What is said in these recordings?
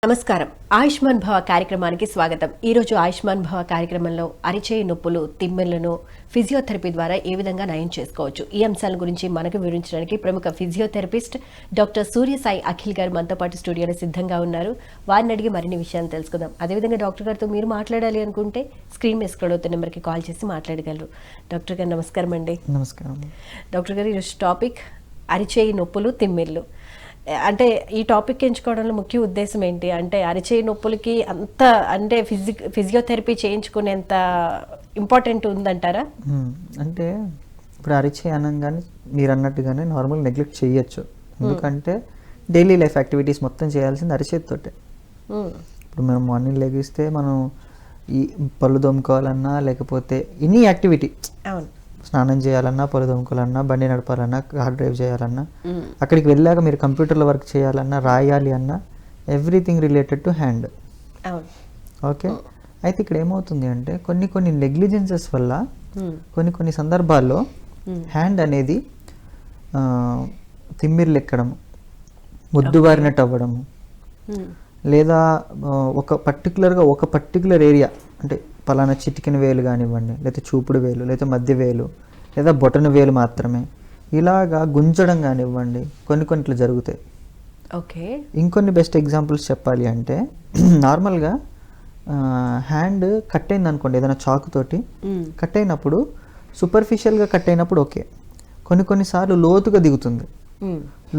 నమస్కారం. ఆయుష్మాన్ భవ కార్యక్రమానికి స్వాగతం. ఈరోజు ఆయుష్మాన్ భవ కార్యక్రమంలో అరిచేయి నొప్పులు, తిమ్మెర్లను ఫిజియోథెరపీ ద్వారా ఏ విధంగా నయం చేసుకోవచ్చు, ఈ అంశాల గురించి మనకు వివరించడానికి ప్రముఖ ఫిజియోథెరపిస్ట్ డాక్టర్ సూర్య సాయి అఖిల్ గారు మనతో పాటు స్టూడియోలో సిద్ధంగా ఉన్నారు. వారిని అడిగి మరిన్ని విషయాలు తెలుసుకుందాం. అదేవిధంగా డాక్టర్ గారితో మీరు మాట్లాడాలి అనుకుంటే స్క్రీన్ మీద స్క్రోల్ అవుతున్న నెంబర్కి కాల్ చేసి మాట్లాడగలరు. డాక్టర్ గారు నమస్కారం అండి. నమస్కారం. డాక్టర్ గారు, ఈరోజు టాపిక్ అరిచేయి నొప్పులు, తిమ్మెర్లు. అంటే ఈ టాపిక్ ఎంచుకోవడంలో ముఖ్య ఉద్దేశం ఏంటి అంటే, అరిచేయి నొప్పులకి అంత అంటే ఫిజియోథెరపీ చేయించుకునేంత ఇంపార్టెంట్ ఉందంటారా? అంటే ఇప్పుడు అరిచేయి అనగానే మీరు అన్నట్టుగానే నార్మల్ నెగ్లెక్ట్ చేయొచ్చు. ఎందుకంటే డైలీ లైఫ్ యాక్టివిటీస్ మొత్తం చేయాల్సింది అరిచేతితోటే. ఇప్పుడు మనం మార్నింగ్ లెగిస్తే మనం ఈ పళ్ళు దొమ్ముకోవాలన్నా, లేకపోతే ఎనీ యాక్టివిటీ, అవును, స్నానం చేయాలన్నా, పళ్ళు దొమ్ముకోవాలన్నా, బండి నడపాలన్నా, కార్ డ్రైవ్ చేయాలన్నా, అక్కడికి వెళ్ళాక మీరు కంప్యూటర్లో వర్క్ చేయాలన్నా, రాయాలి అన్నా, everything related to hand. Okay. అయితే ఇక్కడ ఏమవుతుంది అంటే కొన్ని నెగ్లిజెన్సెస్ వల్ల కొన్ని సందర్భాల్లో హ్యాండ్ అనేది తిమ్మిర్లు ఎక్కడము, ముద్దుబారినట్టు అవ్వడము, లేదా ఒక పర్టికులర్ ఏరియా, అంటే పలానా చిటికెన వేలు కానివ్వండి, లేదా చూపుడు వేలు, లేదా మధ్య వేలు, లేదా బొటన వేలు మాత్రమే ఇలాగా గుంజడం కానివ్వండి, కొన్ని జరుగుతాయి. ఓకే. ఇంకొన్ని బెస్ట్ ఎగ్జాంపుల్స్ చెప్పాలి అంటే, నార్మల్గా హ్యాండ్ కట్ అయింది అనుకోండి, ఏదైనా చాకుతోటి కట్ అయినప్పుడు, సూపర్ఫిషియల్గా కట్ అయినప్పుడు ఓకే, కొన్నిసార్లు లోతుగా దిగుతుంది.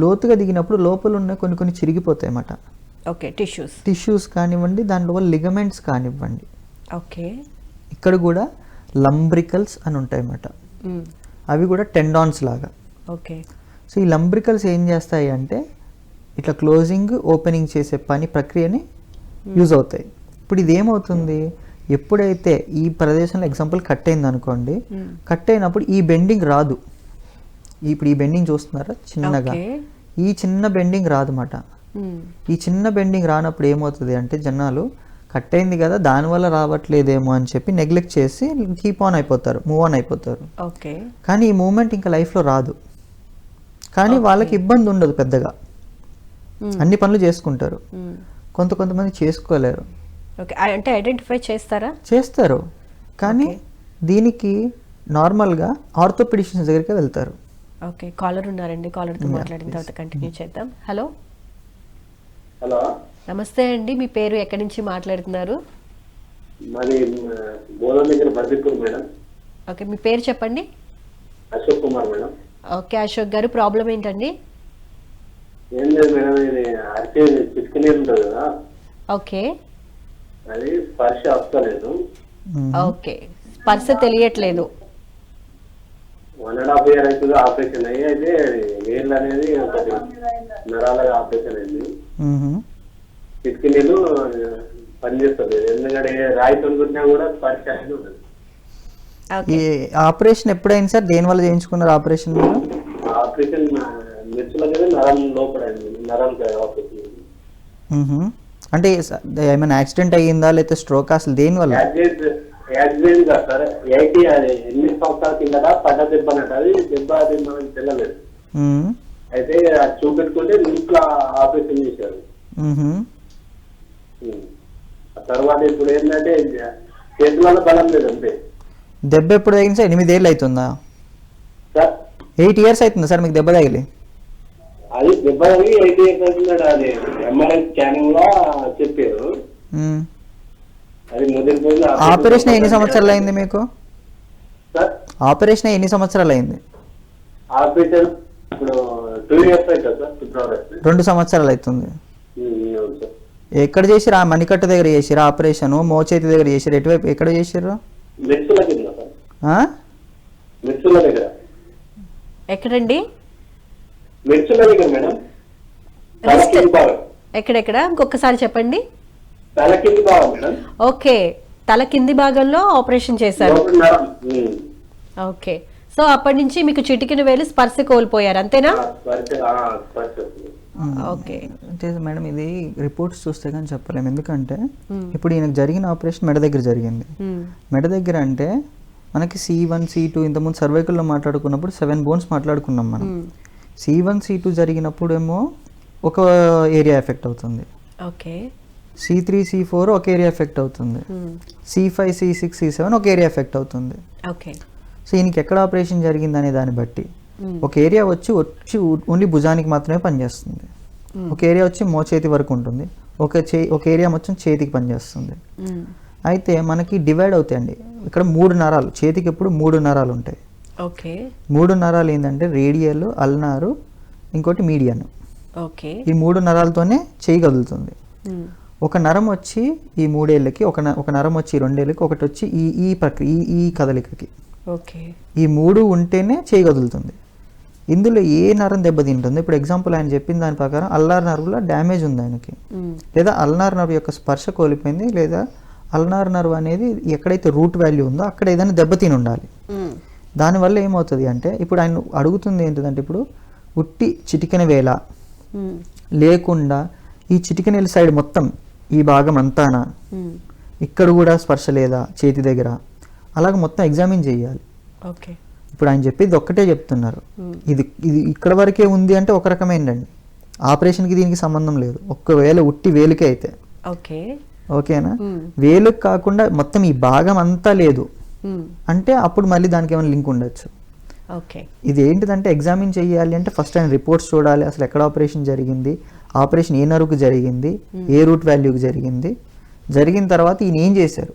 లోతుగా దిగినప్పుడు లోపల ఉన్న కొన్ని చిరిగిపోతాయి అన్నమాట. ఓకే. టిష్యూస్ కానివ్వండి, దానిలో లిగమెంట్స్ కానివ్వండి. ఓకే. ఇక్కడ కూడా లంబ్రికల్స్ అని ఉంటాయి అన్నమాట. అవి కూడా టెండాన్స్ లాగా. ఓకే. సో ఈ లంబ్రికల్స్ ఏం చేస్తాయి అంటే ఇట్లా క్లోజింగ్, ఓపెనింగ్ చేసే ప్రక్రియని యూజ్ అవుతాయి. ఇప్పుడు ఇది ఏమవుతుంది, ఎప్పుడైతే ఈ ప్రదేశంలో ఎగ్జాంపుల్ కట్ అయింది అనుకోండి, కట్ అయినప్పుడు ఈ బెండింగ్ రాదు. ఇప్పుడు ఈ బెండింగ్ చూస్తున్నారా చిన్నగా, ఈ చిన్న బెండింగ్ రాదన్నమాట. ఈ చిన్న బెండింగ్ రానప్పుడు ఏమవుతుంది అంటే, జనాలు కట్ అయింది కదా దానివల్ల రావట్లేదేమో అని చెప్పి నెగ్లెక్ట్ చేసి మూవ్ ఆన్ అయిపోతారు. ఓకే. కానీ ఈ మూమెంట్ ఇంకా లైఫ్లో రాదు. కానీ వాళ్ళకి ఇబ్బంది ఉండదు పెద్దగా, అన్ని పనులు చేసుకుంటారు. కొంతమంది చేసుకోలేరు. ఓకే. అంటే ఐడెంటిఫై చేస్తారు, కానీ దీనికి నార్మల్గా ఆర్థోపెడిషియన్స్ దగ్గరికి వెళ్తారు. ఓకే. కాలర్ ఉన్నారండి, కాలర్తో మాట్లాడిన తర్వాత కంటిన్యూ చేద్దాం. హలో. నమస్తే అండి, మీ పేరు, ఎక్కడి నుంచి మాట్లాడుతున్నారు? మాది బోధన దగ్గర బద్రిపూర్ మేడం. ఓకే, మీ పేరు చెప్పండి. Ashok Kumar madam. Okay Ashok garu, problem ఏంటండి? ఏం లేదు మేడం, ఇది అరిచే చిటిక నీరు ఉంటుంది కదా, ఓకే, అది స్పర్శ వస్తలేదు. ఓకే, స్పర్శ తెలియట్లేదు. 1.5 year అవుతుంది ఆపరేషన్ అయ్యి. అయితే వేళ్ళు అనేది ఒకటి నరాలుగా ఆపరేషన్ అయింది. చిటిక నీళ్ళు పనిచేస్తుంది, ఎందుకంటే రాయితో కొట్టినా కూడా స్పర్శ అనేది ఉండదు. ఈ ఆపరేషన్ ఎప్పుడైంది సార్? దేని వల్ల చేయించుకున్నారు ఆపరేషన్? మీరు ఆపరేషన్ మెచ్చుల మీద నరం లోపల నరం ఆపరేషన్. అంటే ఏమైనా యాక్సిడెంట్ అయ్యిందా, లేకపోతే స్ట్రోక్, అసలు దేని వల్ల? యాక్సిడెంట్ కాదు సార్, 8 సంవత్సరాల కిందట పడ్డ దెబ్బ అన్నట్టు. అది దెబ్బ అది మనకి తెలియలేదు. అయితే అది చూపెట్టుకుంటే ఇంట్లో ఆపరేషన్ చేశారు. తర్వాత ఇప్పుడు ఏంటంటే చేతులలో బలం లేదు అంతే. దెబ్బ ఎప్పుడు తగిలింది సార్? 8 ఏళ్ళు అవుతుందా సార్? 8 years అవుతుందా సార్ మీకు దెబ్బ తగిలి? అది దెబ్బ తగిలి 8 years అవుతుందట. అది ఎంఆర్ఐ స్కానింగ్ లో చెప్పారు. అది ముదిరిపోయింది. ఆపరేషన్ ఎన్ని సంవత్సరాలు అయింది మీకు? ఆపరేషన్ ఎన్ని సంవత్సరాలు అయింది? ఆపరేషన్ ఇప్పుడు 2 years అవుతుంది సార్, ఫిబ్రవరి. 2 సంవత్సరాలు అవుతుంది. ఎక్కడ చేసిరా? మణికట్టు దగ్గర చేసిరా ఆపరేషన్? మోచేతి దగ్గర చేసిరా? ఎటువైపు ఎక్కడ చేసిర్రు? ఎక్కడండి? ఎక్కడెక్కడ ఇంకొకసారి చెప్పండి. ఓకే, తల కింది భాగంలో ఆపరేషన్ చేశారు. ఓకే, సో అప్పటి నుంచి మీకు చిటికిన వేలు స్పర్శ కోల్పోయారు, అంతేనా? ఓకే. అంటే మేడం ఇది రిపోర్ట్స్ చూస్తే కానీ చెప్పలేము. ఎందుకంటే ఇప్పుడు ఈయనకు జరిగిన ఆపరేషన్ మెడ దగ్గర జరిగింది. మెడ దగ్గర అంటే మనకి C1, C2 ఇంతకుముందు సర్వైకల్లో మాట్లాడుకున్నప్పుడు 7 bones మాట్లాడుకున్నాం మనం. C1, C2 జరిగినప్పుడు ఏమో ఒక ఏరియా ఎఫెక్ట్ అవుతుంది. ఓకే. C3 C4 ఒక ఏరియా ఎఫెక్ట్ అవుతుంది, C5 C6 C7 ఒక ఏరియా ఎఫెక్ట్ అవుతుంది. ఓకే. సో ఈయనకి ఎక్కడ ఆపరేషన్ జరిగింది అనే దాన్ని బట్టి ఒక ఏరియా వచ్చి ఓన్లీ భుజానికి మాత్రమే పనిచేస్తుంది, ఒక ఏరియా వచ్చి మోచేతి వరకు ఉంటుంది, ఒక ఏరియా మొత్తం చేతికి పనిచేస్తుంది. అయితే మనకి డివైడ్ అవుతాయండి ఇక్కడ 3 నరాలు, చేతికి ఎప్పుడు 3 నరాలు ఉంటాయి. ఓకే. 3 నరాలు ఏంటంటే రేడియల్, అల్నారు, ఇంకోటి మీడియన్. ఓకే. ఈ 3 నరాలతోనే చేయి కదులుతుంది. ఒక నరం వచ్చి ఈ 3 ఏళ్ళకి, ఒక నరం వచ్చి 2 ఏళ్ళకి, ఒకటి వచ్చి ఈ కదలికకి. ఓకే. ఈ 3 ఉంటేనే చేయి కదులుతుంది. ఇందులో ఏ నరం దెబ్బతింటుంది? ఇప్పుడు ఎగ్జాంపుల్ ఆయన చెప్పిన దాని ప్రకారం అల్నార్ నర్వ్లో డ్యామేజ్ ఉంది ఆయనకి, లేదా అల్నార్ నర్వ్ యొక్క స్పర్శ కోల్పోయింది, లేదా అల్నార్ నర్వ్ అనేది ఎక్కడైతే రూట్ వాల్యూ ఉందో అక్కడ ఏదైనా దెబ్బతిని ఉండాలి. దానివల్ల ఏమవుతుంది అంటే ఇప్పుడు ఆయన అడుగుతుంది ఏంటిదంటే ఇప్పుడు ఉట్టి చిటికెన వేళ లేకుండా ఈ చిటికెనెల సైడ్ మొత్తం ఈ భాగం అంతానా, ఇక్కడ కూడా స్పర్శ లేదా చేతి దగ్గర, అలాగ మొత్తం ఎగ్జామిన్ చేయాలి. ఓకే. ఇప్పుడు ఆయన చెప్పేది ఒక్కటే చెప్తున్నారు, ఇది ఇక్కడ వరకే ఉంది అంటే ఒక రకమైందండి, ఆపరేషన్కి దీనికి సంబంధం లేదు. ఒక్కవేళ ఉట్టి వేలుకే అయితే ఓకే, ఓకేనా, వేలుకి కాకుండా మొత్తం ఈ భాగం అంతా లేదు అంటే అప్పుడు మళ్ళీ దానికి ఏమైనా లింక్ ఉండొచ్చు. ఓకే. ఇది ఏంటిదంటే ఎగ్జామిన్ చేయాలి అంటే ఫస్ట్ ఆయన రిపోర్ట్స్ చూడాలి, అసలు ఎక్కడ ఆపరేషన్ జరిగింది, ఆపరేషన్ ఏ నరువుకి జరిగింది, ఏ రూట్ వాల్యూకి జరిగింది, జరిగిన తర్వాత ఈయన ఏం చేశారు.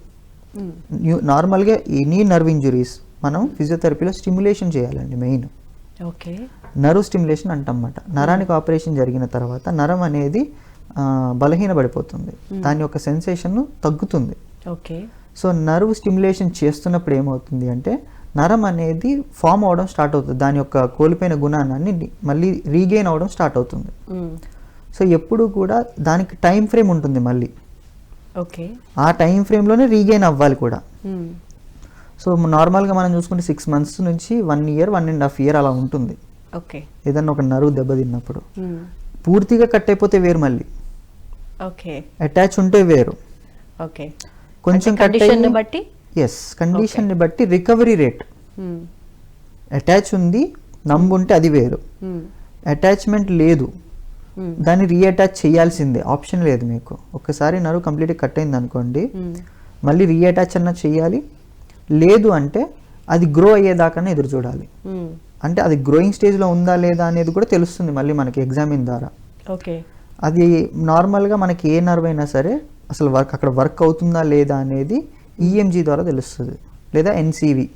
నార్మల్గా ఎనీ నర్వ్ ఇంజురీస్ మనం ఫిజియోథెరపీలో స్టిమ్యులేషన్ చేయాలండి మెయిన్. ఓకే. నర్వ్ స్టిమ్యులేషన్ అంటమాట. నరానికి ఆపరేషన్ జరిగిన తర్వాత నరం అనేది బలహీనపడిపోతుంది, దాని యొక్క సెన్సేషన్ తగ్గుతుంది. ఓకే. సో నర్వ్ స్టిమ్యులేషన్ చేస్తున్నప్పుడు ఏమవుతుంది అంటే నరం అనేది ఫామ్ అవడం స్టార్ట్ అవుతుంది, దాని యొక్క కోల్పోయిన గుణాన్ని మళ్ళీ రీగెయిన్ అవడం స్టార్ట్ అవుతుంది. సో ఎప్పుడు కూడా దానికి టైం ఫ్రేమ్ ఉంటుంది మళ్ళీ. ఓకే. ఆ టైం ఫ్రేమ్లోనే రీగెయిన్ అవ్వాలి కూడా. సో నార్మల్గా మనం చూసుకుంటే 6 months నుంచి 1 year 1.5 years అలా ఉంటుంది. ఓకే. ఏదన్నా ఒక నరువు దెబ్బతిన్నప్పుడు పూర్తిగా కట్ అయిపోతే వేరు, మళ్ళీ ఓకే అటాచ్ ఉంటే వేరు. ఓకే. కొంచెం కండిషన్ బట్టి కండిషన్ బట్టి రికవరీ రేట్. అటాచ్ ఉంది నంబు ఉంటే అది వేరు, అటాచ్మెంట్ లేదు దాన్ని రీఅటాచ్ చేయాల్సిందే, ఆప్షన్ లేదు మీకు. ఒక్కసారి నరువు కంప్లీట్గా కట్ అయింది అనుకోండి మళ్ళీ రీఅటాచ్ అన్న చేయాలి, లేదు అంటే అది గ్రో అయ్యేదాకానే ఎదురు చూడాలి. అంటే అది గ్రోయింగ్ స్టేజ్లో ఉందా లేదా అనేది కూడా తెలుస్తుంది మళ్ళీ మనకి ఎగ్జామిన్ ద్వారా. ఓకే. అది నార్మల్గా మనకి ఏ నర్వ్ అయినా సరే అసలు అక్కడ వర్క్ అవుతుందా లేదా అనేది ఈఎంజీ ద్వారా తెలుస్తుంది, లేదా NCV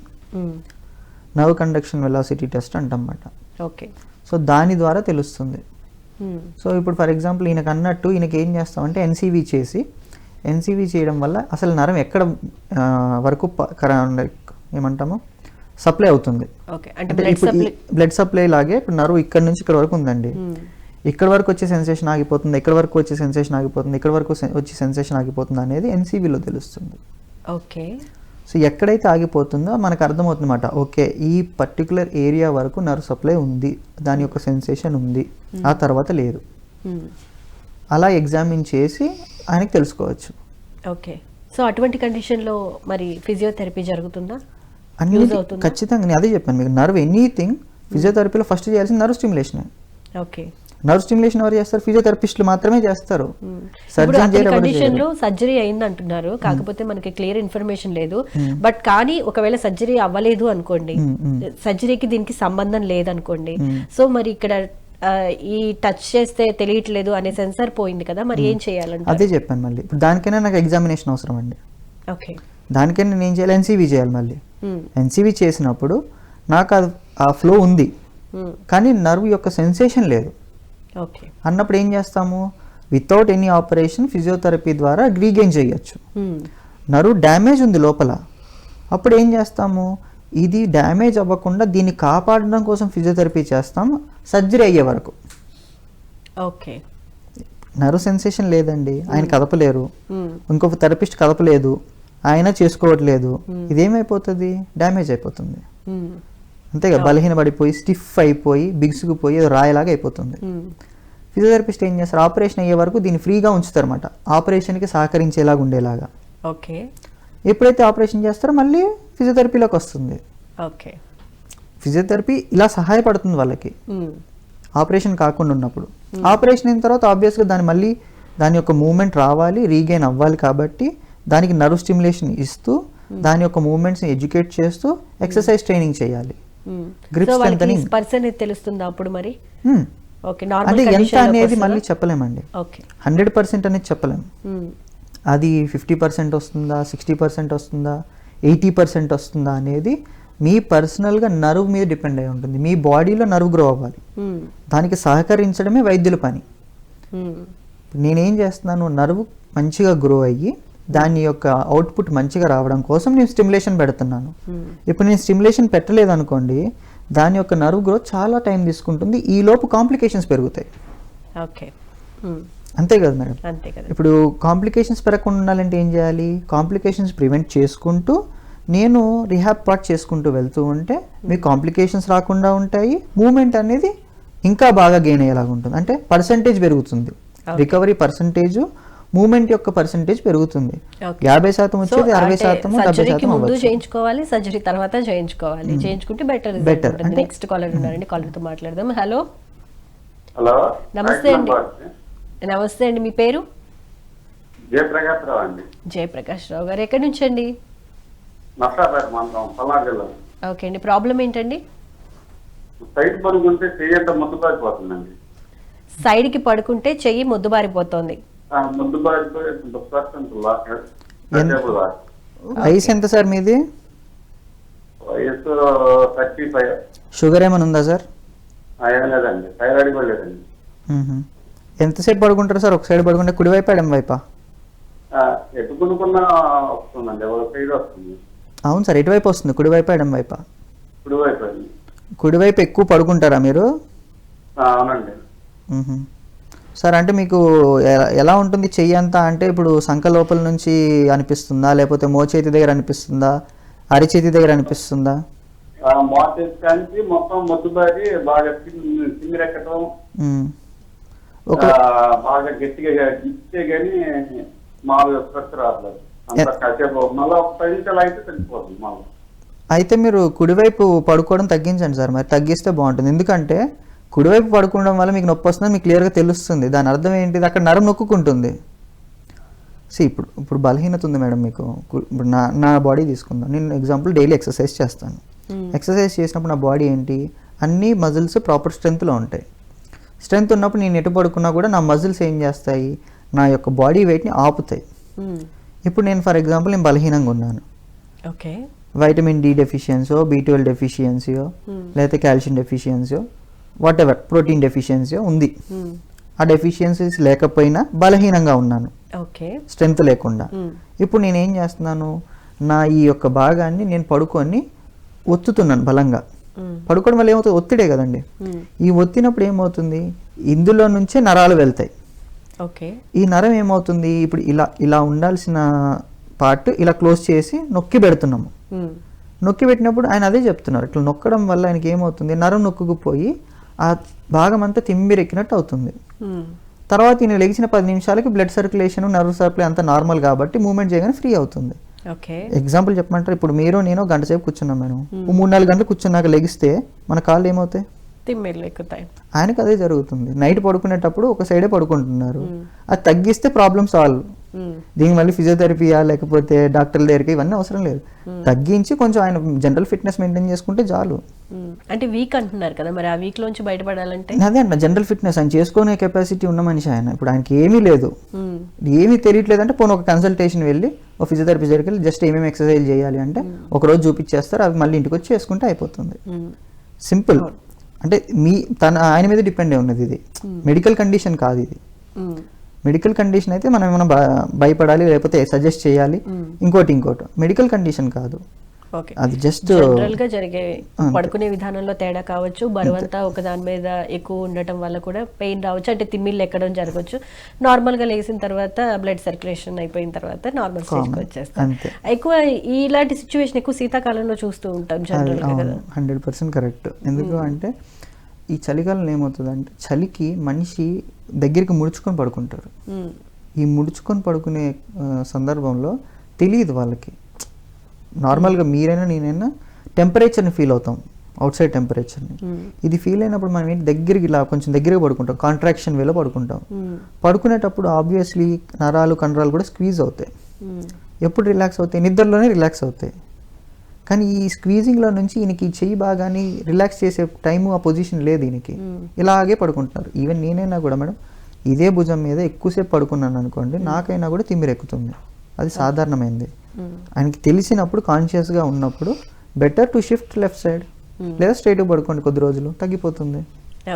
nerve conduction velocity test అంటమాట. ఓకే. సో దాని ద్వారా తెలుస్తుంది. సో ఇప్పుడు ఫర్ ఎగ్జాంపుల్ ఈయనకు అన్నట్టు ఈయనకి ఏం చేస్తామంటే ఎన్సివి చేయడం వల్ల అసలు నరం ఎక్కడ వరకు ఏమంటాము సప్లై అవుతుంది. బ్లడ్ సప్లై లాగే ఇప్పుడు నరువు ఇక్కడ నుంచి ఇక్కడ వరకు ఉందండి, ఇక్కడ వరకు వచ్చే సెన్సేషన్ ఆగిపోతుంది, ఇక్కడ వరకు వచ్చే సెన్సేషన్ ఆగిపోతుంది, ఇక్కడ వరకు వచ్చే సెన్సేషన్ ఆగిపోతుంది అనేది ఎన్సివిలో తెలుస్తుంది. ఓకే. సో ఎక్కడైతే ఆగిపోతుందో మనకు అర్థమవుతుంది అన్నమాట, ఓకే ఈ పర్టికులర్ ఏరియా వరకు నర్వ్ సప్లై ఉంది, దాని యొక్క సెన్సేషన్ ఉంది, ఆ తర్వాత లేదు. అలా ఎగ్జామిన్ చేసి ఆయనకి తెలుసుకోవచ్చు. ఓకే. సో అటువంటి కండిషన్లో మరి ఫిజియోథెరపీ జరుగుతుందా? అన్ని ఖచ్చితంగా నేను అదే చెప్పాను మీకు, నర్వ్ ఎనీథింగ్ ఫిజియోథెరపీలో ఫస్ట్ చేయాల్సింది nerve stimulation. Okay. Nerve stimulation ఎవరు చేస్తారు? ఫిజియోథెరపిస్టులు మాత్రమే చేస్తారు. కండిషన్లో సర్జరీ అయింది అంటున్నారు, కాకపోతే మనకి క్లియర్ ఇన్ఫర్మేషన్ లేదు. బట్ కానీ ఒకవేళ సర్జరీ అవ్వలేదు అనుకోండి, సర్జరీకి దీనికి సంబంధం లేదనుకోండి, సో మరి ఇక్కడ ఈ టచ్ చేస్తే తెలియట్లేదు అనే సెన్సార్ పోయింది కదా, మరి ఏం చేయాలంటే? అదే చెప్పాను మళ్ళీ, ఇప్పుడు దానికైనా నాకు ఎగ్జామినేషన్ అవసరం అండి. ఓకే. దానికైనా నేను ఏం చేయాలి? ఎన్సీవీ చేయాలి. మళ్ళీ ఎన్సీవీ చేసినప్పుడు నాకు ఆ ఫ్లో ఉంది కానీ నర్వ్ యొక్క సెన్సేషన్ లేదు అన్నప్పుడు ఏం చేస్తాము? వితౌట్ ఎనీ ఆపరేషన్ ఫిజియోథెరపీ ద్వారా రీగెయిన్ చేయొచ్చు. నర్వ్ డ్యామేజ్ ఉంది లోపల, అప్పుడు ఏం చేస్తాము? ఇది డ్యామేజ్ అవ్వకుండా దీన్ని కాపాడడం కోసం ఫిజియోథెరపీ చేస్తాం సర్జరీ అయ్యే వరకు. ఓకే. నర్వ్ సెన్సేషన్ లేదండి, ఆయన కదపలేరు, ఇంకొక థెరపిస్ట్ కదపలేదు, ఆయన చేసుకోవట్లేదు, ఇదేమైపోతుంది? డ్యామేజ్ అయిపోతుంది అంతేగా, బలహీనపడిపోయి స్టిఫ్ అయిపోయి బిగుసుకుపోయి రాయలాగా అయిపోతుంది. ఫిజియోథెరపిస్ట్ ఏం చేస్తారు? ఆపరేషన్ అయ్యే వరకు దీన్ని ఫ్రీగా ఉంచుతారు అన్నమాట, ఆపరేషన్కి సహకరించేలాగా ఉండేలాగా. ఓకే. ఎప్పుడైతే ఆపరేషన్ చేస్తారో మళ్ళీ ఫిజియోథెరపీలోకి వస్తుంది. ఓకే. ఫిజియోథెరపీ ఇలా సహాయపడుతుంది వాళ్ళకి ఆపరేషన్ కాకుండా ఉన్నప్పుడు. ఆపరేషన్ అయిన తర్వాత ఆబ్వియస్గా దాన్ని మళ్ళీ దాని యొక్క మూమెంట్ రావాలి, రీగైన్ అవ్వాలి, కాబట్టి దానికి నర్వ్ స్టిమ్యులేషన్ ఇస్తూ దాని యొక్క మూమెంట్స్ని ఎడ్యుకేట్ చేస్తూ ఎక్సర్సైజ్ ట్రైనింగ్ చేయాలి. గ్రిప్ స్ట్రెంథనింగ్ పర్సన్ తెలుస్తుందా అప్పుడు మరి? ఓకే, అంటే నార్మల్ ఎంత కండిషన్ అనేది మళ్ళీ చెప్పలేమండి. ఓకే 100% అనేది చెప్పలేము. అది 50% వస్తుందా, 60% వస్తుందా, 80% వస్తుందా అనేది మీ పర్సనల్గా నర్వ్ మీద డిపెండ్ అయి ఉంటుంది. మీ బాడీలో నర్వ్ గ్రో అవ్వాలి, దానికి సహకరించడమే వైద్యుల పని. నేనేం చేస్తున్నాను, నర్వ్ మంచిగా గ్రో అయ్యి దాని యొక్క అవుట్పుట్ మంచిగా రావడం కోసం నేను స్టిమ్యులేషన్ పెడుతున్నాను. ఇప్పుడు నేను స్టిమ్యులేషన్ పెట్టలేదు అనుకోండి, దాని యొక్క నర్వ్ గ్రోత్ చాలా టైం తీసుకుంటుంది, ఈ లోపు కాంప్లికేషన్స్ పెరుగుతాయి. ఓకే అంతే కదా మేడం? అంతే కదా. ఇప్పుడు కాంప్లికేషన్స్ పెరగకుండా ఉండాలంటే ఏం చేయాలి? కాంప్లికేషన్స్ ప్రివెంట్ చేసుకుంటూ నేను రిహాబ్ పార్ట్ చేసుకుంటూ వెళ్తూ ఉంటే మీ కాంప్లికేషన్స్ రాకుండా ఉంటాయి, మూమెంట్ అనేది ఇంకా బాగా గెయిన్ అయ్యేలాగా ఉంటుంది. అంటే పర్సంటేజ్ పెరుగుతుంది, రికవరీ పర్సంటేజ్, మూమెంట్ యొక్క పర్సంటేజ్ పెరుగుతుంది. 50% వచ్చేది 60%, 70% ముందు అవ్వచ్చు. చేయించుకోవాలి, సర్జరీ తర్వాత చేయించుకోవాలి. చేయించుకుంటే బెటర్. నెక్స్ట్ కాలర్ ఉన్నారండి, కాలర్ తో మాట్లాడదాం. హలో హలో, నమస్తే అండి. నమస్తే అండి, మీ పేరు? జయప్రకాష్ రావు అండి. జయప్రకాష్ రావు గారు, ఎక్కడి నుంచి అండి? నర్సాపేట మండలం, పల్నాడు జిల్లా. ఓకే అండి, ప్రాబ్లం ఏంటండి? సైడ్ పడుకుంటే చెయ్యంత ముద్దుబారిపోతుందండి. సైడ్ కి పడుకుంటే చెయ్యి ముద్దుబారిపోతుంది. ముద్దుబారిపోయి వయసు ఎంత సార్ మీది? వయసు 35. షుగర్ ఏమైనా ఉందా సార్? ఏం లేదండి, థైరాయిడ్ కూడా లేదండి. ఎంతసేపు పడుకుంటారు సార్? ఒక సైడ్ పడుకుంటే కుడివైపు ఎడమ వైపా? ఎటు కొనుక్కున్నా వస్తుందండి, ఒక సైడ్ వస్తుంది. అవును సార్, ఎటువైపు వస్తుంది, కుడివైపు ఎడమ వైపా? కుడివైపు అండి. కుడివైపు ఎక్కువ పడుకుంటారా మీరు? అవునండి. సార్ అంటే మీకు ఎలా ఉంటుంది చెయ్యి అంతా? అంటే ఇప్పుడు సంక లోపల నుంచి అనిపిస్తుందా, లేకపోతే మోచేతి దగ్గర అనిపిస్తుందా, అరిచేతి దగ్గర అనిపిస్తుందా? మోచేతి మొత్తం మొద్దుబారి బాగా తిమ్మిరెక్కడం, బాగా గట్టిగా ఇస్తే గానీ మామూలుగా స్ట్రెస్ రావట్లేదు. అంత కాసేపు మళ్ళీ ఒక 10 నిమిషాలు అయితే తెలిసిపోతుంది మళ్ళీ. అయితే మీరు కుడివైపు పడుకోవడం తగ్గించండి సార్, మరి తగ్గిస్తే బాగుంటుంది. ఎందుకంటే కుడివైపు పడుకోవడం వల్ల మీకు నొప్పి వస్తుందని మీకు క్లియర్గా తెలుస్తుంది. దాని అర్థం ఏంటిది, అక్కడ నరం నొక్కుంటుంది. ఇప్పుడు బలహీనత ఉంది మేడం మీకు. ఇప్పుడు నా బాడీ తీసుకుందాం, నేను ఎగ్జాంపుల్ డైలీ ఎక్సర్సైజ్ చేస్తాను. ఎక్సర్సైజ్ చేసినప్పుడు నా బాడీ ఏంటి, అన్ని మజిల్స్ ప్రాపర్ స్ట్రెంత్లో ఉంటాయి. స్ట్రెంత్ ఉన్నప్పుడు నేను ఎటు పడుకున్నా కూడా నా మజిల్స్ ఏం చేస్తాయి, నా యొక్క బాడీ వెయిట్ని ఆపుతాయి. ఇప్పుడు నేను ఫర్ ఎగ్జాంపుల్ నేను బలహీనంగా ఉన్నాను, ఓకే, వైటమిన్ డి డెఫిషియన్సీయో, B12 డెఫిషియన్సీయో, లేకపోతే కాల్షియం డెఫిషియన్సీయో, వాట్ ఎవర్ ప్రోటీన్ డెఫిషియన్సీయో ఉంది. ఆ డెఫిషియన్సీస్ లేకపోయినా బలహీనంగా ఉన్నాను, స్ట్రెంత్ లేకుండా. ఇప్పుడు నేను ఏం చేస్తున్నాను, నా ఈ యొక్క భాగాన్ని నేను పడుకొని ఒత్తుతున్నాను బలంగా. పడుకోవడం వల్ల ఏమవుతుంది, ఒత్తిడే కదండి. ఈ ఒత్తినప్పుడు ఏమవుతుంది, ఇందులో నుంచే నరాలు వెళ్తాయి. ఈ నరం ఏమవుతుంది, ఇప్పుడు ఇలా ఉండాల్సిన పార్ట్ ఇలా క్లోజ్ చేసి నొక్కి పెడుతున్నాము. నొక్కి పెట్టినప్పుడు ఆయన అదే చెప్తున్నారు, ఇట్లా నొక్కడం వల్ల ఆయనకి ఏమవుతుంది, నరం నొక్కుకుపోయి ఆ భాగం అంతా తిమ్మిరెక్కినట్టు అవుతుంది. తర్వాత ఈయన లెగిసిన 10 నిమిషాలకి బ్లడ్ సర్క్యులేషన్, నర్వ్ సప్లై అంతా నార్మల్ కాబట్టి మూవ్మెంట్ చేయగానే ఫ్రీ అవుతుంది. ఎగ్జాంపుల్ చెప్పమంటారు, ఇప్పుడు మీరు నేను గంట సేపు కూర్చున్నాం మేడం, 3-4 గంటలు కూర్చున్నాక లెగిస్తే మన కాళ్ళు ఏమవుతాయి, తిమ్మిర్లు ఎక్కుతాయి. ఆయనకు అదే జరుగుతుంది. నైట్ పడుకునేటప్పుడు ఒక సైడే పడుకుంటున్నారు, అది తగ్గిస్తే ప్రాబ్లమ్ సాల్వ్. దీనికి మళ్ళీ ఫిజియోథెరపీయా లేకపోతే డాక్టర్ల దగ్గరికి ఇవన్నీ అవసరం లేదు. తగ్గించి కొంచెం ఆయన జనరల్ ఫిట్నెస్ మెయింటైన్ చేసుకుంటే చాలు. అంటే వీక్ అంటున్నారు కదా, మరి ఆ వీక్ లోంచి బయటపడాలంటే అదే అంట, జనరల్ ఫిట్నెస్ ఆయన చేసుకునే కెపాసిటీ ఉన్న మనిషి ఆయన. ఇప్పుడు ఆయనకి ఏమీ లేదు, ఏమీ తెలియట్లేదు అంటే పోనీ ఒక కన్సల్టేషన్ వెళ్ళి ఒక ఫిజియోథెరపీ దగ్గరికి వెళ్ళి జస్ట్ ఏమేమి ఎక్సర్సైజ్ చేయాలి అంటే ఒకరోజు చూపించేస్తారు, అవి మళ్ళీ ఇంటికి వచ్చి చేసుకుంటే అయిపోతుంది. సింపుల్. అంటే ఆయన మీద డిపెండ్ అయి ఉన్నది, ఇది మెడికల్ కండిషన్ కాదు. ఇది మెడికల్ కండిషన్ అయితే మనం ఏమైనా భయపడాలి లేకపోతే సజెస్ట్ చేయాలి, ఇంకోటి మెడికల్ కండిషన్ కాదు. అది జస్ట్ జనరల్ గా జరిగే పడుకునే విధానంలో తేడా కావచ్చు, బరువంతా ఒక దాని మీద ఎక్కువ ఉండటం వల్ల కూడా పెయిన్ రావచ్చు, అంటే తిమ్మిళ్ళు ఎక్కడం జరగవచ్చు. నార్మల్ గా లేచిన తర్వాత బ్లడ్ సర్క్యులేషన్ అయిపోయిన తర్వాత నార్మల్ స్టేజ్కి వచ్చేస్తాం. ఎక్కువ ఇలాంటి సిచ్యువేషన్ ఎక్కువ శీతాకాలంలో చూస్తూ ఉంటాం జనరల్ గా కదా. 100% కరెక్ట్. ఎందుకు అంటే ఈ చలికాలంలో ఏమవుతుందంటే చలికి మనిషి దగ్గరికి ముడుచుకొని పడుకుంటారు. ఈ ముడుచుకొని పడుకునే సందర్భంలో తెలియదు వాళ్ళకి. నార్మల్గా మీరైనా నేనైనా టెంపరేచర్ని ఫీల్ అవుతాం, అవుట్ సైడ్ టెంపరేచర్ని. ఇది ఫీల్ అయినప్పుడు మనం ఏంటి దగ్గరికి ఇలా కొంచెం దగ్గరగా పడుకుంటాం, కాంట్రాక్షన్ వేలో పడుకుంటాం. పడుకునేటప్పుడు ఆబ్వియస్లీ నరాలు కండరాలు కూడా స్క్వీజ్ అవుతాయి. ఎప్పుడు రిలాక్స్ అవుతాయి? నిద్రలోనే రిలాక్స్ అవుతాయి. కానీ ఈ స్క్వీజింగ్లో నుంచి ఈయనకి చెయ్యి బాగాని రిలాక్స్ చేసే టైము ఆ పొజిషన్ లేదు ఈయనకి, ఇలాగే పడుకుంటున్నారు. ఈవెన్ నేనైనా కూడా మేడం ఇదే భుజం మీద ఎక్కువసేపు పడుకున్నాను అనుకోండి, నాకైనా కూడా తిమ్మిరెక్కుతుంది. అది సాధారణమైంది. ఆయనకి తెలిసినప్పుడు కాన్షియస్గా ఉన్నప్పుడు better to shift left side లేదా స్ట్రైట్గా పడుకోండి, కొద్ది రోజులు తగ్గిపోతుంది.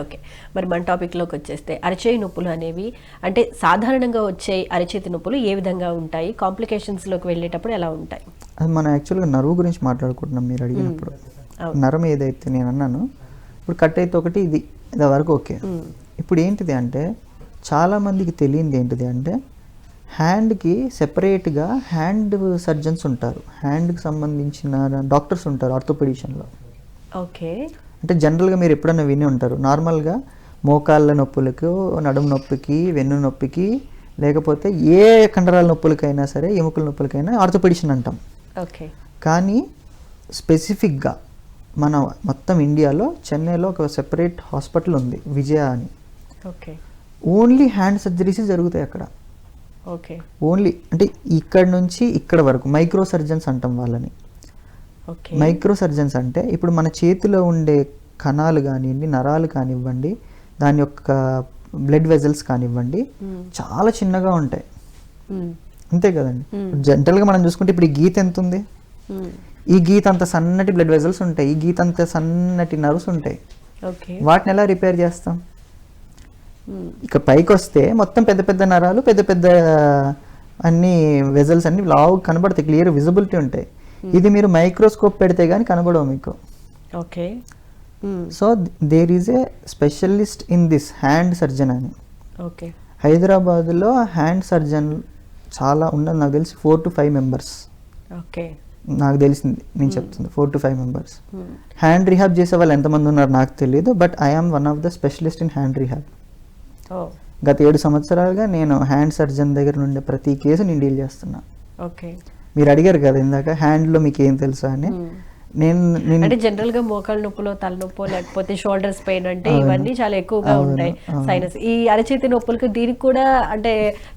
ఓకే, మరి మన టాపిక్లోకి వచ్చేస్తే అరచేయి నొప్పులు అనేవి అంటే సాధారణంగా వచ్చే అరచేతి నొప్పులు ఏ విధంగా ఉంటాయి, కాంప్లికేషన్స్లోకి వెళ్ళేటప్పుడు ఎలా ఉంటాయి? అది మనం యాక్చువల్గా నర్వ్ గురించి మాట్లాడుకుంటున్నాం మీరు అడిగినప్పుడు. నరం ఏదైతే నేను అన్నాను ఇప్పుడు కట్ అయితే ఒకటి ఇది వరకు ఓకే. ఇప్పుడు ఏంటిది అంటే చాలామందికి తెలియంది ఏంటిది అంటే హ్యాండ్కి సెపరేట్గా హ్యాండ్ సర్జన్స్ ఉంటారు, హ్యాండ్కి సంబంధించిన డాక్టర్స్ ఉంటారు ఆర్థోపెడిషన్లో. ఓకే, అంటే జనరల్గా మీరు ఎప్పుడైనా విని ఉంటారు, నార్మల్గా మోకాళ్ళ నొప్పులకు, నడుము నొప్పికి, వెన్ను నొప్పికి, లేకపోతే ఏ కండరాల నొప్పులకైనా సరే, ఎముకల నొప్పులకైనా ఆర్థోపెడిషన్ అంటాం. ఓకే, కానీ స్పెసిఫిక్గా మన మొత్తం ఇండియాలో చెన్నైలో ఒక సెపరేట్ హాస్పిటల్ ఉంది, విజయ అని. ఓకే, ఓన్లీ హ్యాండ్ సర్జరీస్ జరుగుతాయి అక్కడ. ఓకే, ఓన్లీ అంటే ఇక్కడ నుంచి ఇక్కడ వరకు మైక్రో సర్జన్స్ అంటాం వాళ్ళని. ఓకే, మైక్రో సర్జన్స్ అంటే ఇప్పుడు మన చేతిలో ఉండే కణాలు కానివ్వండి, నరాలు కానివ్వండి, దాని యొక్క బ్లడ్ వెజల్స్ కానివ్వండి చాలా చిన్నగా ఉంటాయి. అంతే కదండి. జనరల్గా మనం చూసుకుంటే ఇప్పుడు ఈ గీత ఎంత ఉంది, ఈ గీత అంత సన్నటి బ్లడ్ వెజల్స్ ఉంటాయి, ఈ గీత అంత సన్నటి నర్వ్స్ ఉంటాయి. వాటిని ఎలా రిపేర్ చేస్తాం? ఇక పైకి వస్తే మొత్తం పెద్ద పెద్ద నరాలు, పెద్ద పెద్ద అన్ని వెజల్స్ అన్ని లావు కనబడతాయి, క్లియర్ విజిబిలిటీ ఉంటాయి. ఇది మీరు మైక్రోస్కోప్ పెడితే కానీ కనబడవు మీకు. Okay, so there is a specialist in this hand surgeon అని. ఓకే, హైదరాబాద్లో హ్యాండ్ సర్జన్ చాలా ఉన్నది, నాకు తెలిసి 4 to 5 members. ఓకే, నాకు తెలిసింది నేను చెప్తుంది 4 to 5 members. హ్యాండ్ రిహాబ్ చేసే వాళ్ళు ఎంతమంది ఉన్నారు నాకు తెలియదు, but I am one of the specialist in hand rehab. గత 7 సంవత్సరాలుగా నేను హ్యాండ్ సర్జన్ దగ్గర నుండి ప్రతి కేసు నేను డీల్ చేస్తున్నా. ఓకే, మీరు అడిగారు కదా ఇందాక హ్యాండ్లో మీకు ఏం తెలుసా అని. నేను అంటే జనరల్ గా మోకాళ్ళ నొప్పులో, తలనొప్పో, లేకపోతే షోల్డర్స్ పెయిన్ అంటే ఇవన్నీ చాలా ఎక్కువగా ఉంటాయి, సైనస్. ఈ అరచేతి నొప్పులకు దీనికి కూడా అంటే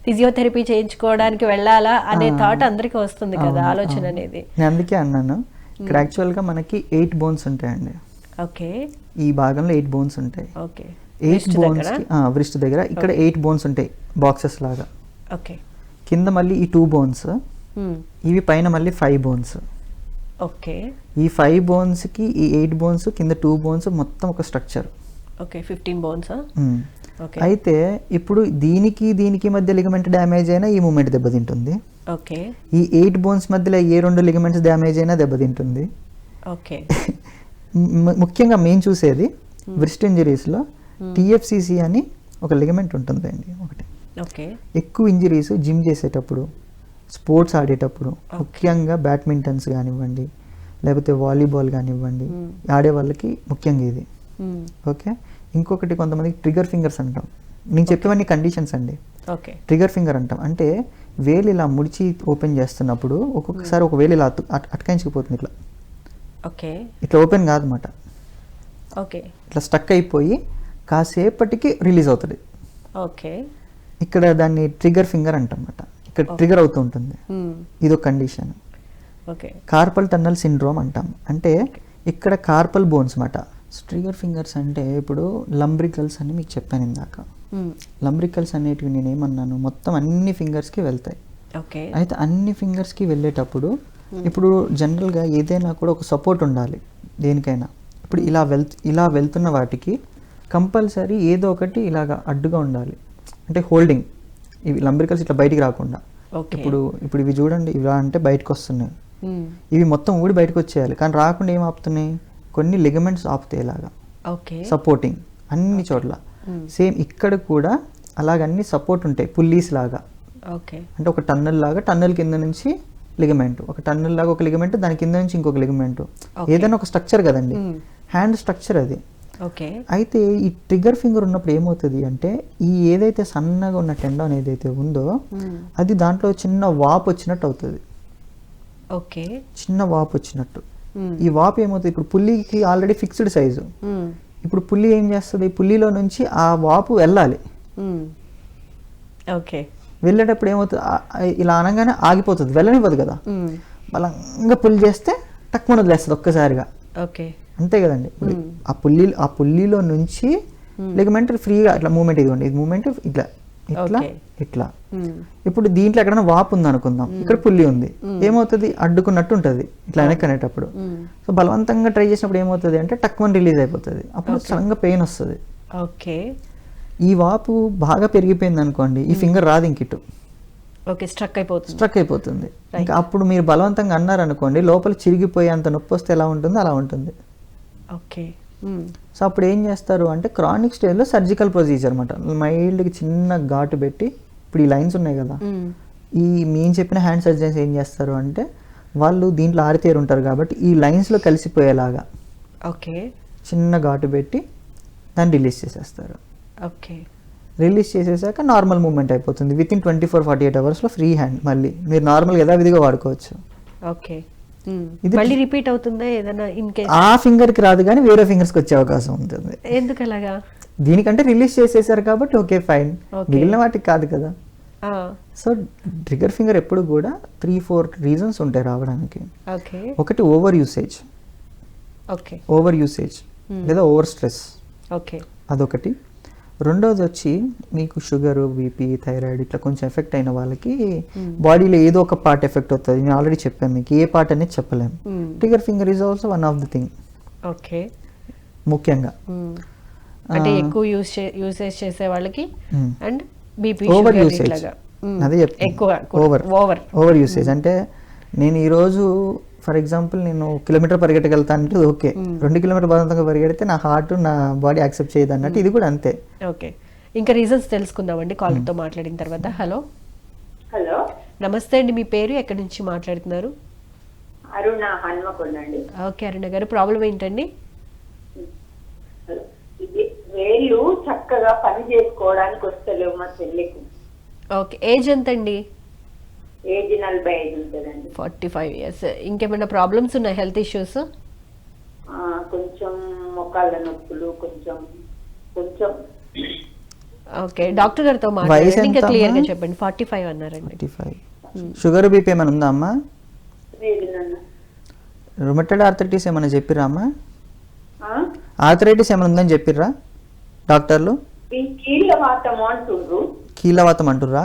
ఫిజియోథెరపీ చేయించుకోవడానికి వెళ్ళాలా అనే థాట్ అందరికీ వస్తుంది కదా, ఆలోచన అనేది. నేను అందుకే అన్నాను, ఇక్కడ యాక్చువల్గా మనకి 8 bones ఉంటాయండి. ఓకే, ఈ భాగంలో 8 bones ఉంటాయి. ఓకే, 8 bones వ్రిస్ట్ దగ్గర ఇక్కడ 8 bones ఉంటాయి బాక్సెస్ లాగా. ఓకే, కింద మళ్ళీ ఈ 2 bones, ఇవి పైన మళ్ళీ 5 bones. ఓకే, ఈ 5 bonesకి ఈ 8 bones కింద 2 bones మొత్తం ఒక స్ట్రక్చర్. Okay, 15 bones. ఓకే, అయితే ఇప్పుడు దీనికి మధ్య లిగమెంట్ డ్యామేజ్ అయినా ఈ మూమెంట్ దెబ్బతింటుంది. ఓకే, ఈ 8 bones మధ్యలో ఏ 2 లిగమెంట్స్ డ్యామేజ్ అయినా దెబ్బతింటుంది. ఓకే, ముఖ్యంగా మేము చూసేది వ్రిస్ట్ ఇంజరీస్లో టిఎఫ్సిసి అని ఒక లిగమెంట్ ఉంటుంది అండి ఒకటి. ఓకే, ఎక్కువ ఇంజరీస్ జిమ్ చేసేటప్పుడు, స్పోర్ట్స్ ఆడేటప్పుడు, ముఖ్యంగా బ్యాడ్మింటన్స్ కానివ్వండి, లేకపోతే వాలీబాల్ కానివ్వండి, ఆడే వాళ్ళకి ముఖ్యంగా ఇది. ఓకే, ఇంకొకటి కొంతమందికి ట్రిగర్ ఫింగర్స్ అంటాం. నేను చెప్పేవన్నీ కండిషన్స్ అండి. ఓకే, ట్రిగర్ ఫింగర్ అంటాం అంటే వేలు ఇలా ముడిచి ఓపెన్ చేస్తున్నప్పుడు ఒక్కొక్కసారి ఒక వేలు ఇలా అటకాయించుకుపోతుంది, ఇట్లా. ఓకే, ఇట్లా ఓపెన్ కాదన్నమాట, ఓకే, ఇట్లా స్టక్ అయిపోయి కాసేపటికి రిలీజ్ అవుతుంది. ఓకే, ఇక్కడ దాన్ని ట్రిగర్ ఫింగర్ అంటామన్నమాట. ఇక్కడ ట్రిగర్ అవుతూ ఉంటుంది, ఇదో condition. Okay, carpal tunnel syndrome అంటాం. అంటే ఇక్కడ కార్పల్ బోన్స్ మాట. ట్రిగర్ ఫింగర్స్ అంటే ఇప్పుడు లంబ్రికల్స్ అని మీకు చెప్పాను ఇందాక. లంబ్రికల్స్ అనేటివి నేను ఏమన్నాను, మొత్తం అన్ని ఫింగర్స్కి వెళ్తాయి. ఓకే, అయితే అన్ని ఫింగర్స్కి వెళ్ళేటప్పుడు ఇప్పుడు జనరల్గా ఏదైనా కూడా ఒక సపోర్ట్ ఉండాలి దేనికైనా. ఇప్పుడు ఇలా వెళ్తున్న వాటికి కంపల్సరీ ఏదో ఒకటి ఇలాగా అడ్డుగా ఉండాలి, అంటే హోల్డింగ్. ఇవి లంబ్రికల్స్ ఇట్లా బయటికి రాకుండా. ఇప్పుడు ఇవి చూడండి, ఇలా అంటే బయటకు వస్తున్నాయి, ఇవి మొత్తం ఊడి బయటకు వచ్చేయాలి, కానీ రాకుండా ఏం ఆపుతున్నాయి, కొన్ని లిగమెంట్స్ ఆపుతాయి ఇలాగా సపోర్టింగ్ అన్ని చోట్ల. సేమ్ ఇక్కడ కూడా అలాగన్నీ సపోర్ట్ ఉంటాయి, పుల్లీస్ లాగా. అంటే ఒక టన్నల్ లాగా, టన్నల్ కింద నుంచి లిగమెంట్, ఒక టన్నల్ లాగా ఒక లిగమెంట్, దాని కింద నుంచి ఇంకొక లిగమెంట్, ఏదైనా ఒక స్ట్రక్చర్ కదండి, హ్యాండ్ స్ట్రక్చర్ అది. అయితే ఈ ట్రిగర్ ఫింగర్ ఉన్నప్పుడు ఏమవుతుంది అంటే ఈ ఏదైతే సన్నగా ఉన్న టెండాన్ ఏదైతే ఉందో అది దాంట్లో చిన్న వాపు వచ్చినట్టు అవుతుంది. చిన్న వాపు వచ్చినట్టు. ఈ వాపు ఏమవుతుంది, ఇప్పుడు పుల్లికి ఆల్రెడీ ఫిక్స్డ్ సైజు, ఇప్పుడు పుల్లి ఏం చేస్తుంది, పుల్లిలో నుంచి ఆ వాపు వెళ్ళాలి. ఓకే, వెళ్ళేటప్పుడు ఏమవుతుంది, ఇలా అనగానే ఆగిపోతుంది, వెళ్ళనివ్వదు కదా. బలంగా పుల్లి చేస్తే తక్కువ వదిలేస్తుంది ఒక్కసారిగా. ఓకే, అంతే కదండి. ఆ పుల్లిలో నుంచి లిగమెంట్ ఫ్రీగా ఇట్లా మూమెంట్, ఇదిగోండి ఇది మూమెంట్, ఇట్లా ఇట్లా ఇట్లా. ఇప్పుడు దీంట్లో ఎక్కడైనా వాపు ఉంది అనుకుందాం, ఇక్కడ పుల్లి ఉంది, ఏమవుతుంది, అడ్డుకున్నట్టు ఉంటుంది ఇట్లా వెనక్కి అనేటప్పుడు. సో బలవంతంగా ట్రై చేసినప్పుడు ఏమవుతుంది అంటే టక్కుమని రిలీజ్ అయిపోతుంది, అప్పుడు సడన్గా పెయిన్ వస్తుంది. ఓకే, ఈ వాపు బాగా పెరిగిపోయింది అనుకోండి, ఈ ఫింగర్ రాదు ఇంకిట్టు, ఓకే, స్ట్రక్ అయిపోతుంది. ఇంకా అప్పుడు మీరు బలవంతంగా అన్నారు అనుకోండి, లోపల చిరిగిపోయి అంత నొప్పి వస్తే ఎలా ఉంటుందో అలా ఉంటుంది. ఓకే, సో అప్పుడు ఏం చేస్తారు అంటే క్రానిక్ స్టేజ్లో సర్జికల్ ప్రొసీజర్ అనమాట, మైల్డ్కి చిన్న ఘాటు పెట్టి, ఇప్పుడు ఈ లైన్స్ ఉన్నాయి కదా, ఈ మేము చెప్పిన హ్యాండ్ సర్జన్స్ ఏం చేస్తారు అంటే వాళ్ళు దీంట్లో ఆరితేరు ఉంటారు కాబట్టి ఈ లైన్స్లో కలిసిపోయేలాగా ఓకే చిన్న ఘాటు పెట్టి దాన్ని రిలీజ్ చేసేస్తారు. ఓకే, రిలీజ్ చేసేసాక నార్మల్ మూమెంట్ అయిపోతుంది. విత్ ఇన్ 24-48 అవర్స్లో ఫ్రీ హ్యాండ్ మళ్ళీ మీరు నార్మల్గా యథావిధిగా వాడుకోవచ్చు. ఓకే, మళ్ళీ రిపీట్ అవుతుందా ఏదైనా ఇన్ కేస్? ఆ ఫింగర్కి రాదు కానీ వేరే ఫింగర్స్కి వచ్చే అవకాశం ఉంటుంది. ఎందుకు అలాగా? దీనికంటే రిలీజ్ చేసేసారు కాబట్టి ఓకే ఫైన్, మిగిలిన వాటికి కాదు కదా. సో ట్రిగర్ ఫింగర్ ఎప్పుడు కూడా 3-4 రీజన్స్ ఉంటాయి రావడానికి. ఒకటి ఓవర్ యూసేజ్, లేదా ఓవర్ స్ట్రెస్, అదొకటి. రెండోది వచ్చి మీకు షుగర్, బీపీ, థైరాయిడ్ ఇట్లా కొంచెం ఎఫెక్ట్ అయిన వాళ్ళకి బాడీలో ఏదో ఒక పార్ట్ ఎఫెక్ట్ అవుతుంది. నేను ఆల్రెడీ చెప్పాను మీకు, ఏ పార్ట్ అనేది చెప్పలేము. Trigger finger is also one of the thing. Okay, ముఖ్యంగా అంటే ఎక్కువ యూసేజ్ చేసే వాళ్ళకి అండ్ బీపీ, ఓవర్ యూసేజ్, అదే చెప్తాను. ఓవర్ యూసేజ్ అంటే నేను ఈరోజు ఫర్ ఎగ్జాంపుల్ నేను కిలోమీటర్ పరిగెట్టగలుగుతాను అంటే ఓకే, 2 కిలోమీటర్ బలవంతంగా పరిగెడితే నా హార్ట్ నా బాడీ యాక్సెప్ట్ చేయదు అన్నట్టు ఇది కూడా అంతే. ఓకే, ఇంకా రీజన్స్ తెలుసుకుందామండి కాలర్తో మాట్లాడిన తర్వాత. హలో హలో, నమస్తే అండి, మీ పేరు, ఎక్కడి నుంచి మాట్లాడుతున్నారు? అరుణ, హన్మకొండ అండి. ఓకే అరుణ గారు, ప్రాబ్లం ఏంటండి? ఇది వేళ్ళు చక్కగా పని చేసుకోవడానికి వస్తలేవు మా చెల్లికి. ఓకే, ఏజ్ ఎంత అండి? ఏజ్ 45 ఉంటుందండి. 45 years. ఇంకేమైనా ప్రాబ్లమ్స్ ఉన్నాయి, హెల్త్ ఇష్యూస్? కొంచెం మొక్కల నొప్పులు, కొంచెం. ఓకే, డాక్టర్ గారితో మాట్లాడండి, ఇంకా క్లియర్ గా చెప్పండి. 45 అన్నారండి. 45. షుగర్, బీపీ ఏమైనా ఉందా అమ్మా? రుమటైడ్ ఆర్థరైటిస్ ఏమైనా చెప్పిరా అమ్మా? ఆర్థరైటిస్ ఏమైనా ఉందని చెప్పిర్రా డాక్టర్లు? కీళ్ళవాతం అంటుర్రా?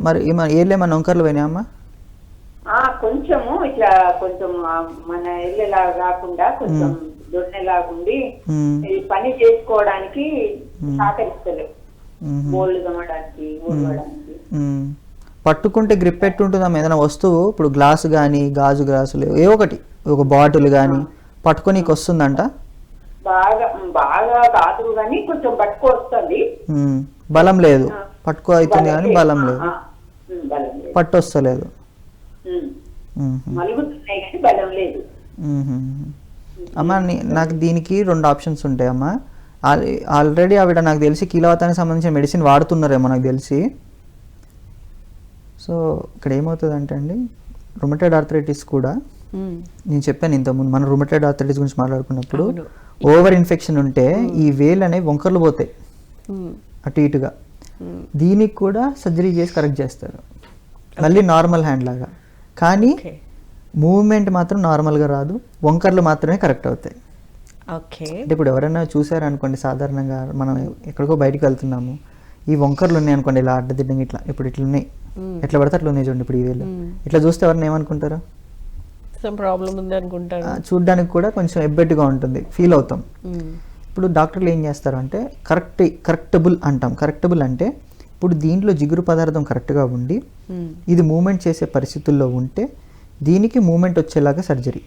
మరి ఏళ్ళు ఏమన్నా వంకర్లు పోయినాయా అమ్మా? కొంచెము ఇట్లా, కొంచెం మన ఇళ్ళలా కాకుండా కొంచెం దొన్నెలాగుండి పని చేసుకోవడానికి సహకరిస్తలేవు, బోళ్ళు తమ్మడానికి, ఊడవడానికి. పట్టుకుంటే గ్రిప్ ఎట్టుంటుందమ్మా? ఏదైనా వస్తువు, ఇప్పుడు గ్లాసు కానీ గాజు గ్లాసులు ఏ ఒకటి, ఒక బాటిల్ కానీ పట్టుకొని వస్తుందంట? బాగా కాదు కానీ కొంచెం పట్టుకొస్తుంది, బలం లేదు. పట్టుకో అవుతుంది కానీ బలం లేదు, పట్టు వస్తలేదు. అమ్మా నాకు దీనికి 2 ఆప్షన్స్ ఉంటాయి అమ్మా. ఆల్రెడీ ఆవిడ నాకు తెలిసి కీలవాతానికి సంబంధించిన మెడిసిన్ వాడుతున్నారేమో నాకు తెలిసి. సో ఇక్కడ ఏమవుతుందంటే అండి, రుమటైడ్ ఆర్థరైటిస్ కూడా నేను చెప్పాను ఇంతకుముందు మన రుమటైడ్ ఆర్థరైటిస్ గురించి మాట్లాడుకున్నప్పుడు, ఓవర్ ఇన్ఫెక్షన్ ఉంటే ఈ వేలు అనేవి వంకర్లు పోతాయి అటు ఇటుగా. దీనికి కూడా సర్జరీ చేసి కరెక్ట్ చేస్తారు మళ్ళీ నార్మల్ హ్యాండ్ లాగా, కానీ మూవ్మెంట్ మాత్రం నార్మల్గా రాదు, వంకర్లు మాత్రమే కరెక్ట్ అవుతాయి. అంటే ఇప్పుడు ఎవరైనా చూసారనుకోండి, సాధారణంగా మనం ఎక్కడికో బయటకు వెళ్తున్నాము, ఈ వంకర్లు ఉన్నాయి అనుకోండి, ఇలా అడ్డదిడ్డంగా ఇట్లా, ఇప్పుడు ఇట్లా ఉన్నాయి, ఎట్లా పడితే అట్లా ఉన్నాయి చూడండి. ఇప్పుడు ఈ వేలు ఇట్లా చూస్తే ఎవరిని ఏమనుకుంటారు? ప్రాబ్లం ఉంది అనుకుంటారు. చూడ్డానికి కూడా కొంచెం ఎబ్బెట్టుగా ఉంటుంది, ఫీల్ అవుతాం. ఇప్పుడు డాక్టర్లు ఏం చేస్తారు అంటే కరెక్టబుల్ అంటాం. కరెక్టబుల్ అంటే ఇప్పుడు దీంట్లో జిగురు పదార్థం కరెక్ట్గా ఉండి ఇది మూమెంట్ చేసే పరిస్థితుల్లో ఉంటే దీనికి మూమెంట్ వచ్చేలాగా సర్జరీ.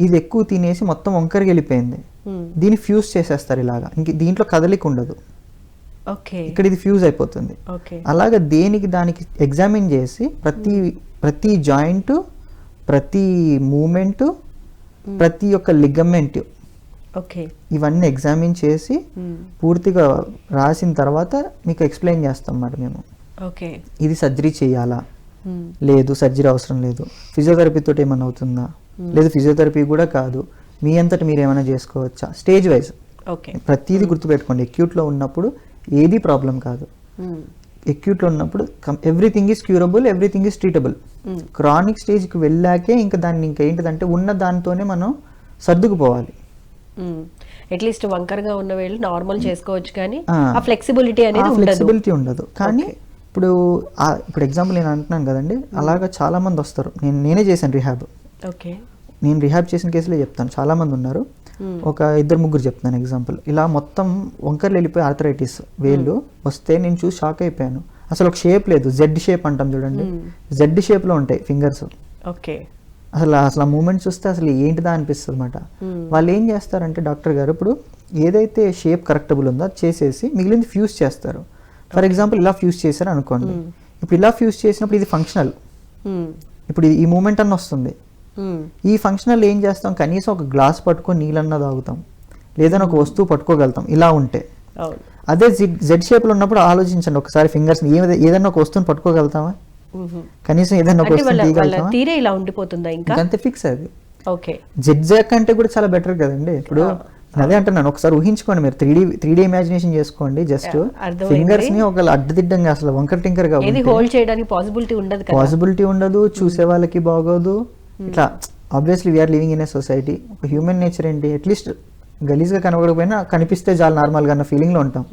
ఇది ఎక్కువ తినేసి మొత్తం వంకరకి వెళ్ళిపోయింది, దీన్ని ఫ్యూజ్ చేసేస్తారు ఇలాగా, ఇంక దీంట్లో కదలిక ఉండదు, ఇక్కడ ఇది ఫ్యూజ్ అయిపోతుంది. అలాగా దేనికి దానికి ఎగ్జామిన్ చేసి ప్రతి జాయింట్, ప్రతి మూమెంట్, ప్రతి ఒక్క లిగమెంట్ ఇవన్నీ ఎగ్జామిన్ చేసి పూర్తిగా రాసిన తర్వాత మీకు ఎక్స్ప్లెయిన్ చేస్తాం అన్నమాట మేము. ఇది సర్జరీ చేయాలా, లేదు సర్జరీ అవసరం లేదు, ఫిజియోథెరపీ తోటి ఏమైనా అవుతుందా, లేదు ఫిజియోథెరపీ కూడా కాదు, మీ అంతటి మీరు ఏమైనా చేసుకోవచ్చా, స్టేజ్ వైజ్. ఓకే. ప్రతిదీ గుర్తుపెట్టుకోండి, అక్యూట్లో ఉన్నప్పుడు ఏది ప్రాబ్లం కాదు. అక్యూట్లో ఉన్నప్పుడు everything is curable, everything is treatable. Chronic స్టేజ్కి వెళ్ళాకే ఇంకా దాన్ని ఇంకా ఏంటిదంటే ఉన్న దానితోనే మనం సర్దుకుపోవాలి. అట్లీస్ట్ వంకరగా ఉన్న వేళ్ళు నార్మల్ చేసుకోవచ్చు, కానీ ఆ ఫ్లెక్సిబిలిటీ అనేది ఉండదు. ఫ్లెక్సిబిలిటీ ఉండదు. కానీ ఇప్పుడు ఎగ్జాంపుల్ నేను అంటున్నాను కదండి, అలాగా చాలా మంది వస్తారు. నేనే చేశాను రిహాబ్. ఓకే. నేను రిహాబ్ చేసిన కేసులే చెప్తాను, చాలా మంది ఉన్నారు. ఒక 2-3 చెప్తాను ఎగ్జాంపుల్. ఇలా మొత్తం వంకర్లు వెళ్ళిపోయి ఆర్థరైటిస్ వేళ్ళు వస్తే నేను చూసి షాక్ అయిపోయాను. అసలు ఒక షేప్ లేదు, జెడ్ షేప్ అంటాం చూడండి, జెడ్ షేప్ లో ఉంటాయి ఫింగర్స్. ఓకే. అసలు ఆ మూమెంట్ చూస్తే అసలు ఏంటిదా అనిపిస్తుంది అనమాట. వాళ్ళు ఏం చేస్తారంటే డాక్టర్ గారు ఇప్పుడు ఏదైతే షేప్ కరెక్టబుల్ ఉందో అది చేసేసి మిగిలింది ఫ్యూజ్ చేస్తారు. ఫర్ ఎగ్జాంపుల్ ఇలా ఫ్యూజ్ చేశారు అనుకోండి, ఇప్పుడు ఇలా ఫ్యూజ్ చేసినప్పుడు ఇది ఫంక్షనల్, ఇప్పుడు ఈ మూమెంట్ అన్న వస్తుంది. ఈ ఫంక్షనల్ ఏం చేస్తాం, కనీసం ఒక గ్లాస్ పట్టుకొని నీళ్ళన్నా తాగుతాం, లేదని ఒక వస్తువు పట్టుకోగలుగుతాం ఇలా ఉంటే. అదే జెడ్ షేప్ లో ఉన్నప్పుడు ఆలోచించండి ఒకసారి, ఫింగర్స్ ఏదైనా ఒక వస్తువుని పట్టుకోగలుగుతామా, కనీసం ఏదైనా ఒక వస్తువు తీయగలుగుతామా, తీరే ఇలా ఉండిపోతుందా ఇంకా అంతే ఫిక్స్. అది ఓకే. జెడ్ జాక్ అంటే కూడా చాలా బెటర్ కదండి. ఇప్పుడు అదే అంటున్నాను, ఒకసారి ఊహించుకోండి, మీరు 3D ఇమాజినేషన్ చేసుకోండి. జస్ట్ ఫింగర్స్ ని ఒక అడ్డదిడ్డంగా అసలు వంకర టింకర్ గా హోల్డ్ చేయడానికి పాసిబిలిటీ ఉండదు, పాసిబిలిటీ ఉండదు, చూసే వాళ్ళకి బాగోదు. ఇట్లా obviously we are living in a society. Human nature ఏంటి, అట్లీస్ట్ గలీజ్గా కనబడకపోయినా కనిపిస్తే చాలా నార్మల్గా అన్న ఫీలింగ్లో ఉంటాం.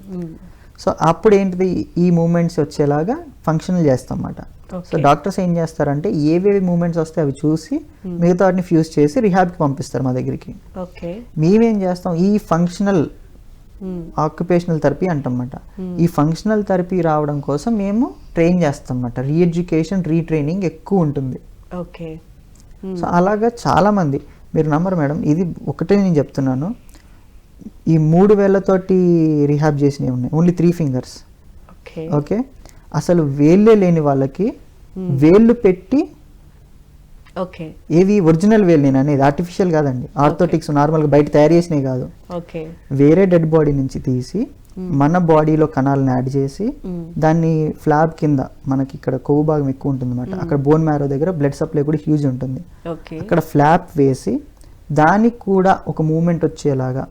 సో అప్పుడు ఏంటిది, ఈ మూమెంట్స్ వచ్చేలాగా ఫంక్షనల్ చేస్తాం అన్నమాట. సో డాక్టర్స్ ఏం చేస్తారంటే ఏవేవి మూమెంట్స్ వస్తే అవి చూసి మిగతా వాటిని ఫ్యూజ్ చేసి రిహాబ్కి పంపిస్తారు మా దగ్గరికి. మేమేం చేస్తాం, ఈ ఫంక్షనల్ ఆక్యుపేషనల్ థెరపీ అంటమాట. ఈ ఫంక్షనల్ థెరపీ రావడం కోసం మేము ట్రైన్ చేస్తాం అన్నమాట. రీఎడ్యుకేషన్, రీట్రైనింగ్ ఎక్కువ ఉంటుంది. ఓకే. సో అలాగా చాలా మంది, మీరు నమ్మరు మేడం, ఇది ఒకటే నేను చెప్తున్నాను, ఈ 3 వేళ్ళతోటి రిహాబ్ చేసినవి ఉన్నాయి, ఓన్లీ 3 ఫింగర్స్. ఓకే. అసలు వేళ్ళే లేని వాళ్ళకి వేళ్ళు పెట్టి, ఏవి ఒరిజినల్ వేలు నేను అనేది, ఆర్టిఫిషియల్ కాదండి, ఆర్థోటిక్స్ నార్మల్గా బయట తయారు చేసినవి కాదు, వేరే డెడ్ బాడీ నుంచి తీసి మన బాడీలో కణాలను యాడ్ చేసి దాన్ని ఫ్లాబ్ కింద, మనకి ఇక్కడ కొవ్వు భాగం ఎక్కువ ఉంటుంది అనమాట, అక్కడ బోన్ మ్యారో దగ్గర బ్లడ్ సప్లై కూడా హ్యూజ్ ఉంటుంది, అక్కడ ఫ్లాప్ వేసి దానికి కూడా ఒక మూమెంట్ వచ్చేలాగా,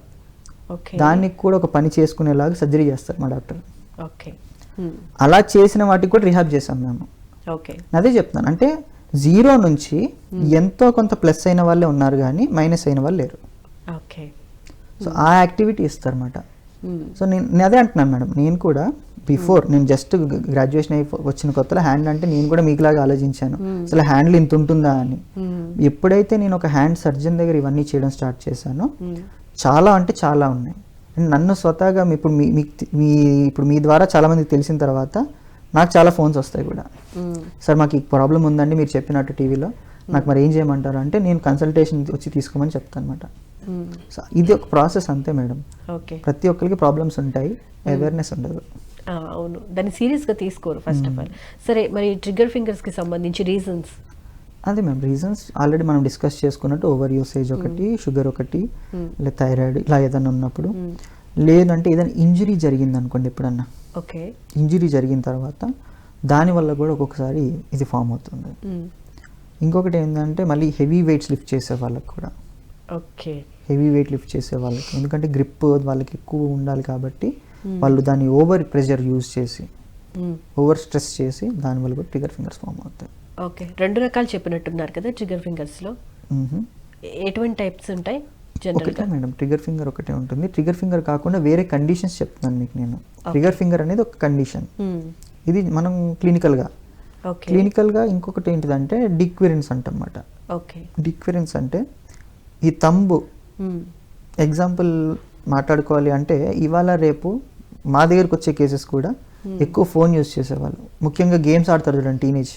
దానికి కూడా ఒక పని చేసుకునేలాగా సర్జరీ చేస్తారు మా డాక్టర్. అలా చేసిన వాటికి కూడా రిహాబ్ చేసాం మేము. అదే చెప్తాను, అంటే 0 నుంచి ఎంతో కొంత ప్లస్ అయిన వాళ్ళే ఉన్నారు కానీ మైనస్ అయిన వాళ్ళు లేరు. సో ఆ యాక్టివిటీ ఇస్తారన్నమాట. సో నేను అదే అంటున్నాను మేడం, నేను కూడా బిఫోర్ నేను జస్ట్ గ్రాడ్యుయేషన్ అయి వచ్చిన కొత్తలో హ్యాండ్ అంటే నేను కూడా మీకులాగా ఆలోచించాను, అసలు హ్యాండ్లు ఇంత ఉంటుందా అని. ఎప్పుడైతే నేను ఒక హ్యాండ్ సర్జన్ దగ్గర ఇవన్నీ చేయడం స్టార్ట్ చేశానో చాలా అంటే చాలా ఉన్నాయి. నన్ను స్వతహాగా ఇప్పుడు మీ ద్వారా చాలా మందికి తెలిసిన తర్వాత నాకు చాలా ఫోన్స్ వస్తాయి కూడా, సార్ మాకు ఈ ప్రాబ్లం ఉందండి మీరు చెప్పినట్టు టీవీలో, నాకు మరి ఏం చేయమంటారు అంటే నేను కన్సల్టేషన్ వచ్చి తీసుకోమని చెప్తాను అనమాట. సో ఇది ఒక ప్రాసెస్ అంతే మేడం. ప్రతి ఒక్కరికి ప్రాబ్లమ్స్ ఉంటాయి, అవేర్నెస్ ఉండదు. అవును, దాన్ని సీరియస్గా తీసుకోరు ఫస్ట్ ఆఫ్ ఆల్. సరే, మరి ట్రిగ్గర్ ఫింగర్స్కి సంబంధించి రీజన్స్? అదే మ్యామ్, రీజన్స్ ఆల్రెడీ మనం డిస్కస్ చేసుకున్నట్టు ఓవర్ యూసేజ్ ఒకటి, షుగర్ ఒకటి, లేదా థైరాయిడ్ ఇలా ఏదైనా ఉన్నప్పుడు, లేదంటే ఏదైనా ఇంజరీ జరిగింది అనుకోండి ఎప్పుడన్నా, ఇంజరీ జరిగిన తర్వాత దానివల్ల కూడా ఒక్కొక్కసారి ఇది ఫామ్ అవుతుంది. ఇంకొకటి ఏంటంటే మళ్ళీ హెవీ వెయిట్స్ లిఫ్ట్ చేసే వాళ్ళకి కూడా, హెవీ వెయిట్ లిఫ్ట్ చేసే వాళ్ళకి, ఎందుకంటే గ్రిప్ వాళ్ళకి ఎక్కువ ఉండాలి కాబట్టి వాళ్ళు దాన్ని ఓవర్ ప్రెషర్ యూజ్ చేసి, ఓవర్ స్ట్రెస్ చేసి దానివల్ల కూడా ట్రిగ్గర్ ఫింగర్స్ ఫామ్ అవుతాయి. ఓకే, 2 రకాలు చెప్పినట్టున్నారు కదా ట్రిగ్గర్ ఫింగర్స్లో. ఎటువంటి టైప్స్ ఉంటాయి? ఒకటే మేడం, ట్రిగ్గర్ ఫింగర్ ఒకటే ఉంటుంది. ట్రిగ్గర్ ఫింగర్ కాకుండా వేరే కండిషన్స్ చెప్తున్నాను మీకు నేను. ట్రిగ్గర్ ఫింగర్ అనేది ఒక కండిషన్, ఇది మనం క్లినికల్గా ఇంకొకటి ఏంటిదంటే డిక్విరెన్స్ అంటమాట. డిక్విరెన్స్ అంటే ఈ తంబు, ఎగ్జాంపుల్ మాట్లాడుకోవాలి అంటే ఇవాళ రేపు మా దగ్గరకు వచ్చే కేసెస్ కూడా ఎక్కువ ఫోన్ యూజ్ చేసేవాళ్ళు, ముఖ్యంగా గేమ్స్ ఆడతారు చూడండి టీనేజ్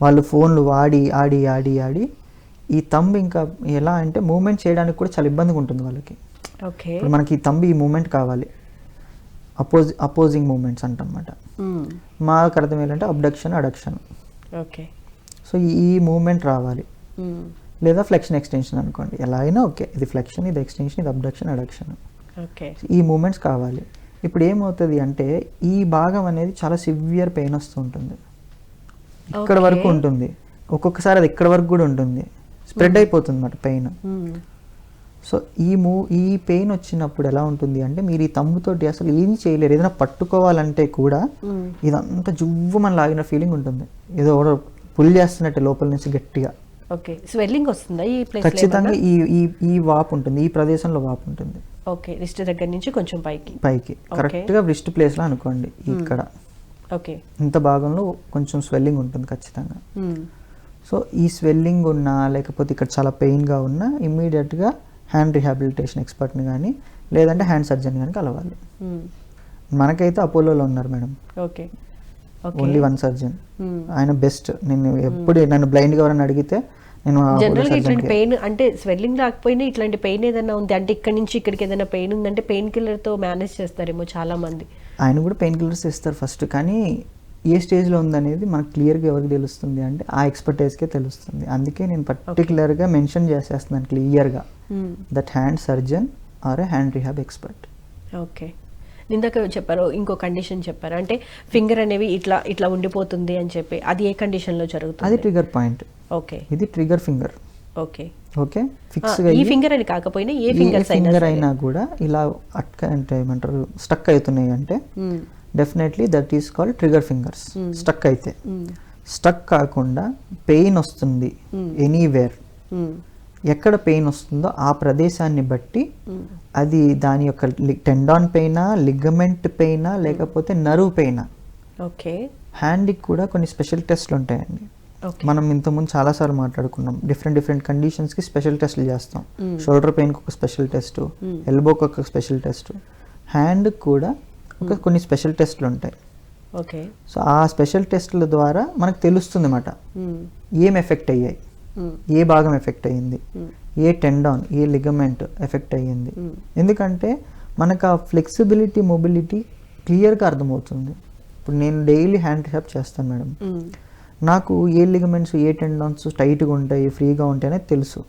వాళ్ళు, ఫోన్లు వాడి ఆడి ఆడి ఆడి ఈ తంబు ఇంకా ఎలా అంటే మూమెంట్ చేయడానికి కూడా చాలా ఇబ్బందిగా ఉంటుంది వాళ్ళకి. ఇప్పుడు మనకి ఈ తంబు ఈ మూమెంట్ కావాలి, అపోజింగ్ మూమెంట్స్ అంటమాట. మాకు అర్థం ఏంటంటే అబ్డక్షన్, అడక్షన్. సో ఈ మూమెంట్ రావాలి, లేదా ఫ్లెక్షన్, ఎక్స్టెన్షన్ అనుకోండి, ఎలా అయినా ఓకే. ఇది ఫ్లెక్షన్, ఇది ఎక్స్టెన్షన్, ఇది అబ్డక్షన్, అడక్షన్, ఈ మూమెంట్స్ కావాలి. ఇప్పుడు ఏమవుతుంది అంటే ఈ భాగం అనేది చాలా సివియర్ పెయిన్ వస్తూ ఉంటుంది. ఇక్కడ వరకు ఉంటుంది, ఒక్కొక్కసారి అది ఇక్కడ వరకు కూడా ఉంటుంది, స్ప్రెడ్ అయిపోతుంది అన్నమాట పెయిన్. సో ఈ పెయిన్ వచ్చినప్పుడు ఎలా ఉంటుంది అంటే మీరు ఈ తమ్ముతోటి అసలు ఏం చేయలేరు. ఏదైనా పట్టుకోవాలంటే కూడా ఇదంతా జువ్వమని లాగిన ఫీలింగ్ ఉంటుంది, ఏదో పుల్ చేస్తున్నట్టు లోపల నుంచి గట్టిగా. ఓకే, స్వెల్లింగ్ వస్తుందా ఈ ప్లేస్? ఖచ్చితంగా ఈ వాపు ఉంటుంది, ఈ ప్రదేశంలో వాపు ఉంటుంది. ఓకే, రిస్ట్ దగ్గర నుంచి కొంచెం పైకి కరెక్ట్ గా రిస్ట్ ప్లేస్ లో అనుకోండి, ఇక్కడ ఓకే ఇంత భాగంలో కొంచెం స్వెల్లింగ్ ఉంటుంది ఖచ్చితంగా. సో ఈ స్వెల్లింగ్ ఉన్నా లేకపోతే ఇక్కడ చాలా పెయిన్గా ఉన్నా ఇమ్మీడియట్గా హ్యాండ్ రిహాబిలిటేషన్ ఎక్స్పర్ట్ని కానీ లేదంటే హ్యాండ్ సర్జన్ కానీ కలవాలి. మనకైతే అపోలోలో ఉన్నారు madam, okay only one surgeon, ఆయన బెస్ట్. నేను ఎప్పుడు నన్ను బ్లైండ్గా ఎవరైనా అడిగితే నేను జనరల్గా ఇట్లాంటి పెయిన్ అంటే స్వెల్లింగ్ రాకపోయినా ఇట్లాంటి పెయిన్ ఏదైనా ఉంది అంటే ఇక్కడ నుంచి ఇక్కడికి ఏదైనా పెయిన్ ఉందంటే పెయిన్ కిల్లర్తో మేనేజ్ చేస్తారేమో చాలా మంది. ఆయన కూడా పెయిన్ కిల్లర్స్ ఇస్తారు ఫస్ట్, కానీ ఏ స్టేజ్లో ఉందనేది మనకు క్లియర్గా ఎవరికి తెలుస్తుంది అంటే ఆ ఎక్స్పర్టైజ్కే తెలుస్తుంది. అందుకే నేను పర్టికులర్గా మెన్షన్ చేసేస్తున్నాను క్లియర్గా, that hand surgeon or a hand rehab expert. Okay, ఇందాక చెప్పారు ఇంకో కండిషన్ చెప్పారు అంటే ఫింగర్ అనేవి ఇట్లా ఇట్లా ఉండిపోతుంది అని చెప్పి, అది ఏ కండిషన్లో జరుగుతుంది? అది ట్రిగర్ పాయింట్. ఓకే, ఇది trigger finger. Okay okay, fix ఈ ఫింగర్ అని కాకపోయినా ఏ ఫింగర్ అయినా కూడా ఇలా అట్క అంటే ఏమంటారు స్టక్ అవుతున్నాయి అంటే definitely that is called trigger fingers. Stuck అయితే స్టక్ కాకుండా పెయిన్ వస్తుంది ఎనీవేర్, ఎక్కడ పెయిన్ వస్తుందో ఆ ప్రదేశాన్ని బట్టి అది దాని యొక్క టెండాన్ పెయినా, లిగమెంట్ పెయినా, లేకపోతే నర్వ్ పెయినా. ఓకే, హ్యాండ్కి కూడా కొన్ని స్పెషల్ టెస్ట్లు ఉంటాయండి. మనం ఇంతకుముందు చాలాసార్లు మాట్లాడుకున్నాం, డిఫరెంట్ కండిషన్స్కి స్పెషల్ టెస్ట్లు చేస్తాం. షోల్డర్ పెయిన్కి ఒక స్పెషల్ టెస్ట్, ఎల్బోకి ఒక స్పెషల్ టెస్ట్, హ్యాండ్కి కూడా కొన్ని స్పెషల్ టెస్ట్లు ఉంటాయి. ఓకే, సో ఆ స్పెషల్ టెస్ట్ల ద్వారా మనకు తెలుస్తుంది అన్నమాట ఏం ఎఫెక్ట్ అయ్యాయి, ఏ భాగం ఎఫెక్ట్ అయ్యింది, ఏ టెండాన్, ఏ లిగమెంట్ ఎఫెక్ట్ అయ్యింది. ఎందుకంటే మనకు ఆ ఫ్లెక్సిబిలిటీ, మొబిలిటీ క్లియర్గా అర్థమవుతుంది. ఇప్పుడు నేను డైలీ హ్యాండ్ రిహాబ్ చేస్తాను మేడం, నాకు ఏ లిగమెంట్స్, ఏ టెండాన్స్ టైట్గా ఉంటాయి, ఫ్రీగా ఉంటాయి అనేది తెలుసు.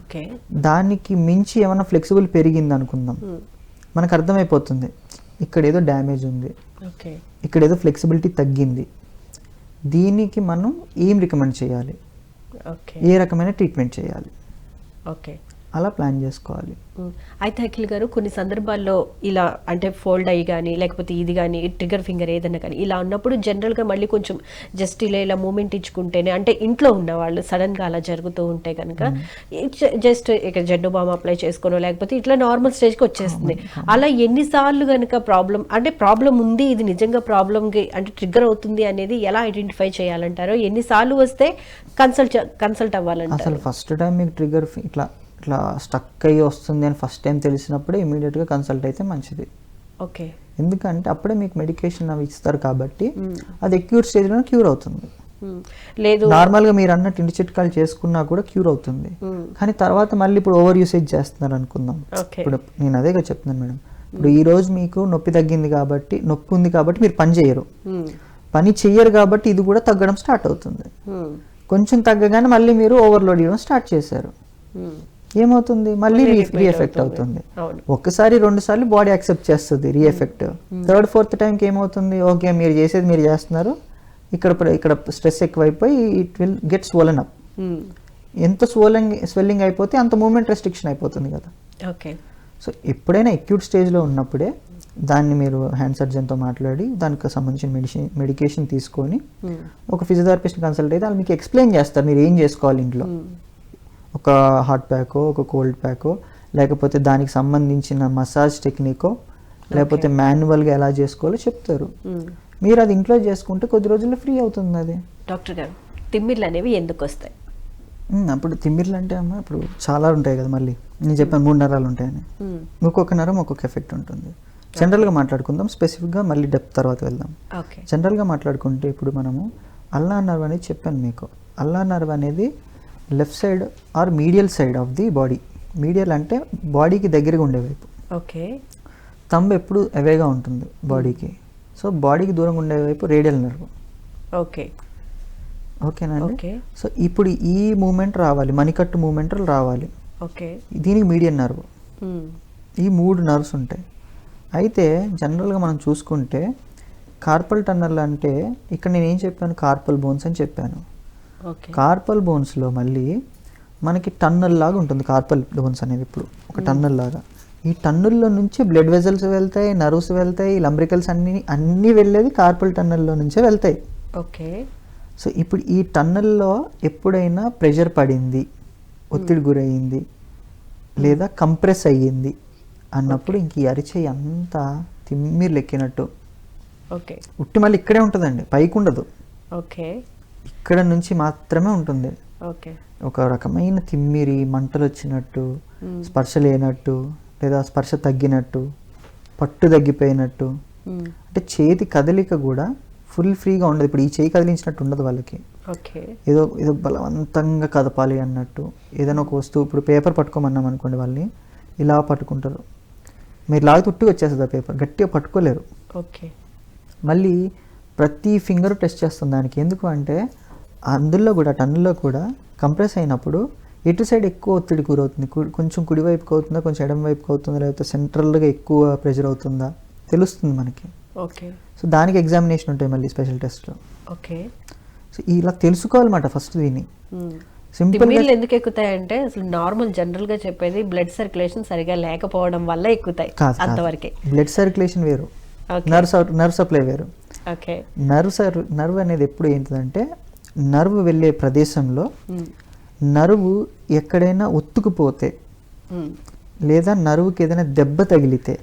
ఓకే, దానికి మించి ఏమైనా ఫ్లెక్సిబుల్ పెరిగింది అనుకుందాం, మనకు అర్థమైపోతుంది ఇక్కడ ఏదో డ్యామేజ్ ఉంది, ఇక్కడ ఏదో ఫ్లెక్సిబిలిటీ తగ్గింది, దీనికి మనం ఏం రికమెండ్ చేయాలి, ఏ రకమైన ట్రీట్మెంట్ చేయాలి, ఓకే అలా ప్లాన్ చేసుకోవాలి. అయితే అఖిల్ గారు కొన్ని సందర్భాల్లో ఇలా అంటే ఫోల్డ్ అయ్యి కానీ లేకపోతే ఇది కానీ ట్రిగర్ ఫింగర్ ఏదన్నా కానీ ఇలా ఉన్నప్పుడు జనరల్గా మళ్ళీ కొంచెం జస్ట్ ఇలా మూమెంట్ ఇచ్చుకుంటేనే అంటే ఇంట్లో ఉన్నవాళ్ళు సడన్గా అలా జరుగుతూ ఉంటే కనుక జస్ట్ ఇక జెండు బామ్ అప్లై చేసుకోనో లేకపోతే ఇట్లా నార్మల్ స్టేజ్కి వచ్చేస్తుంది. అలా ఎన్నిసార్లు కనుక ప్రాబ్లం ఉంది, ఇది నిజంగా ప్రాబ్లంకి అంటే ట్రిగ్గర్ అవుతుంది అనేది ఎలా ఐడెంటిఫై చేయాలంటారో, ఎన్నిసార్లు వస్తే కన్సల్ట్ అవ్వాలంటారు? అసలు ఫస్ట్ టైం మీకు ట్రిగర్ ఇట్లా స్టక్ అయ్యి వస్తుంది అని ఫస్ట్ టైం తెలిసినప్పుడే ఇమీడియట్గా కన్సల్ట్ అయితే మంచిది. ఓకే, ఎందుకంటే అప్పుడే మీకు మెడికేషన్ అవి ఇస్తారు కాబట్టి అది అక్యూట్ స్టేజ్లో క్యూర్ అవుతుంది. లేదు నార్మల్గా మీరు అన్నట్టు ఇంటి చిట్కాలు చేసుకున్నా కూడా క్యూర్ అవుతుంది, కానీ తర్వాత మళ్ళీ ఇప్పుడు ఓవర్ యూసేజ్ చేస్తున్నారు అనుకుందాం. ఇప్పుడు నేను అదేగా చెప్తున్నాను మేడం, ఇప్పుడు ఈ రోజు మీకు నొప్పి తగ్గింది కాబట్టి, నొప్పి ఉంది కాబట్టి మీరు పని చెయ్యరు కాబట్టి ఇది కూడా తగ్గడం స్టార్ట్ అవుతుంది. కొంచెం తగ్గగానే మళ్ళీ మీరు ఓవర్లోడ్ చేయడం స్టార్ట్ చేశారు, ఏమవుతుంది మళ్ళీ రీఎఫెక్ట్ అవుతుంది. ఒక్కసారి 2 సార్లు బాడీ యాక్సెప్ట్ చేస్తుంది రీఎఫెక్ట్, 3rd 4th టైంకి ఏమవుతుంది, ఓకే మీరు చేసేది మీరు చేస్తున్నారు, ఇక్కడ స్ట్రెస్ ఎక్కువైపోయి it will get swollen up. ఎంత స్వెల్లింగ్ అయిపోతే అంత మూమెంట్ రెస్ట్రిక్షన్ అయిపోతుంది కదా. ఓకే, సో ఎప్పుడైనా అక్యూట్ స్టేజ్లో ఉన్నప్పుడే దాన్ని మీరు హ్యాండ్ సర్జన్తో మాట్లాడి దానికి సంబంధించిన మెడికేషన్ తీసుకొని ఒక ఫిజియోథెరపిస్ట్ని కన్సల్ట్ అయితే వాళ్ళు మీకు ఎక్స్ప్లెయిన్ చేస్తారు మీరు ఏం చేసుకోవాలి ఇంట్లో. ఒక హాట్ ప్యాకో, ఒక కోల్డ్ ప్యాకో, లేకపోతే దానికి సంబంధించిన మసాజ్ టెక్నికో, లేకపోతే మాన్యువల్గా ఎలా చేసుకోవాలో చెప్తారు. మీరు అది ఇంట్లో చేసుకుంటే కొద్ది రోజుల్లో ఫ్రీ అవుతుంది. అది డాక్టర్ గారు తిమ్మిర్లు అనేవి ఎందుకు వస్తాయి? అప్పుడు తిమ్మిర్లు అంటే అమ్మ ఇప్పుడు చాలా ఉంటాయి కదా, మళ్ళీ నేను చెప్పాను 3 నరాలు ఉంటాయని, ఒక్కొక్క నరం ఒక్కొక్క ఎఫెక్ట్ ఉంటుంది. జనరల్గా మాట్లాడుకుందాం, స్పెసిఫిక్గా మళ్ళీ డెప్త్ తర్వాత వెళ్దాం. జనరల్గా మాట్లాడుకుంటే ఇప్పుడు మనము అల్నార్ నర్వ్ అనేది చెప్పాను మీకు. అల్నార్ నర్వ్ అనేది left side or medial side of the body. Medial అంటే బాడీకి దగ్గరగా ఉండే వైపు. ఓకే, థంబ్ ఎప్పుడు అవేగా ఉంటుంది బాడీకి, సో బాడీకి దూరంగా ఉండే వైపు రేడియల్ నర్వ్. ఓకే, ఓకేనండి. సో ఇప్పుడు ఈ మూమెంట్ రావాలి, మణికట్టు మూమెంట్ రావాలి. ఓకే, దీనికి మీడియన్ నర్వ్. ఈ 3 నర్వ్స్ ఉంటాయి. అయితే జనరల్గా మనం చూసుకుంటే కార్పల్ టన్నల్ అంటే ఇక్కడ నేను ఏం చెప్పాను, కార్పల్ బోన్స్ అని చెప్పాను. ఓకే. కార్పల్ బోన్స్లో మళ్ళీ మనకి టన్నల్ లాగా ఉంటుంది. కార్పల్ బోన్స్ అనేది ఇప్పుడు ఒక టన్నల్ లాగా. ఈ టన్నుల్లో నుంచి బ్లడ్ వెజల్స్ వెళ్తాయి, నర్వ్స్ వెళ్తాయి, లంబ్రికల్స్ అన్నీ వెళ్ళేది కార్పల్ టన్నల్లో నుంచే వెళ్తాయి. ఓకే. సో ఇప్పుడు ఈ టన్నల్లో ఎప్పుడైనా ప్రెషర్ పడింది, ఒత్తిడి గురయ్యింది, లేదా కంప్రెస్ అయ్యింది అన్నప్పుడు ఇంక ఈ అరిచేయి అంతా తిమ్మిర్లు ఎక్కినట్టు ఓకే. ఉట్టి మళ్ళీ ఇక్కడే ఉంటుందండి, పైకి ఉండదు. ఓకే. ఇక్కడ నుంచి మాత్రమే ఉంటుంది. ఓకే. ఒక రకమైన తిమ్మిరి, మంటలు వచ్చినట్టు, స్పర్శ లేనట్టు, లేదా స్పర్శ తగ్గినట్టు, పట్టు తగ్గిపోయినట్టు, అంటే చేతి కదలిక కూడా ఫుల్ ఫ్రీగా ఉండదు. ఇప్పుడు ఈ చేయి కదిలించినట్టు ఉండదు వాళ్ళకి. ఓకే. ఏదో ఏదో బలవంతంగా కదపాలి అన్నట్టు. ఏదైనా ఒక వస్తువు, ఇప్పుడు పేపర్ పట్టుకోమన్నాం అనుకోండి, వాళ్ళని ఇలా పట్టుకుంటారు. మీరు లాగితే ఉట్టిగా వచ్చేస్తుంది ఆ పేపర్, గట్టిగా పట్టుకోలేరు. ఓకే. మళ్ళీ ప్రతి ఫింగర్ టెస్ట్ చేస్తుంది దానికి. ఎందుకు అంటే అందులో కూడా టన్నుల్లో కూడా కంప్రెస్ అయినప్పుడు ఎటు సైడ్ ఎక్కువ ఒత్తిడి గురవుతుంది, కొంచెం కుడివైపుకి అవుతుందా, కొంచెం ఎడమ వైపుకి అవుతుందా, లేకపోతే సెంట్రల్గా ఎక్కువ ప్రెషర్ అవుతుందా తెలుస్తుంది మనకి. ఓకే. సో దానికి ఎగ్జామినేషన్ ఉంటాయి మళ్ళీ స్పెషల్ టెస్ట్లో. ఓకే. సో ఇలా తెలుసుకోవాలన్నమాట ఫస్ట్ దీన్ని. సింపుల్ తిమ్మిర్లు ఎందుకు ఎక్కుతాయంటే అసలు నార్మల్ జనరల్ గా చెప్పేది బ్లడ్ సర్క్యులేషన్ సరిగా లేకపోవడం వల్ల ఎక్కుతాయి, అంతవరకే. బ్లడ్ సర్క్యులేషన్ వేరు, నర్వ్ సప్లై వేరు. ఓకే. నర్వ్ అనేది ఎప్పుడు ఏంటిదంటే నర్వ్ వెళ్ళే ప్రదేశంలో నరువు ఎక్కడైనా ఒత్తుకుపోతే, లేదా నరువుకి ఏదైనా దెబ్బ తగిలితే,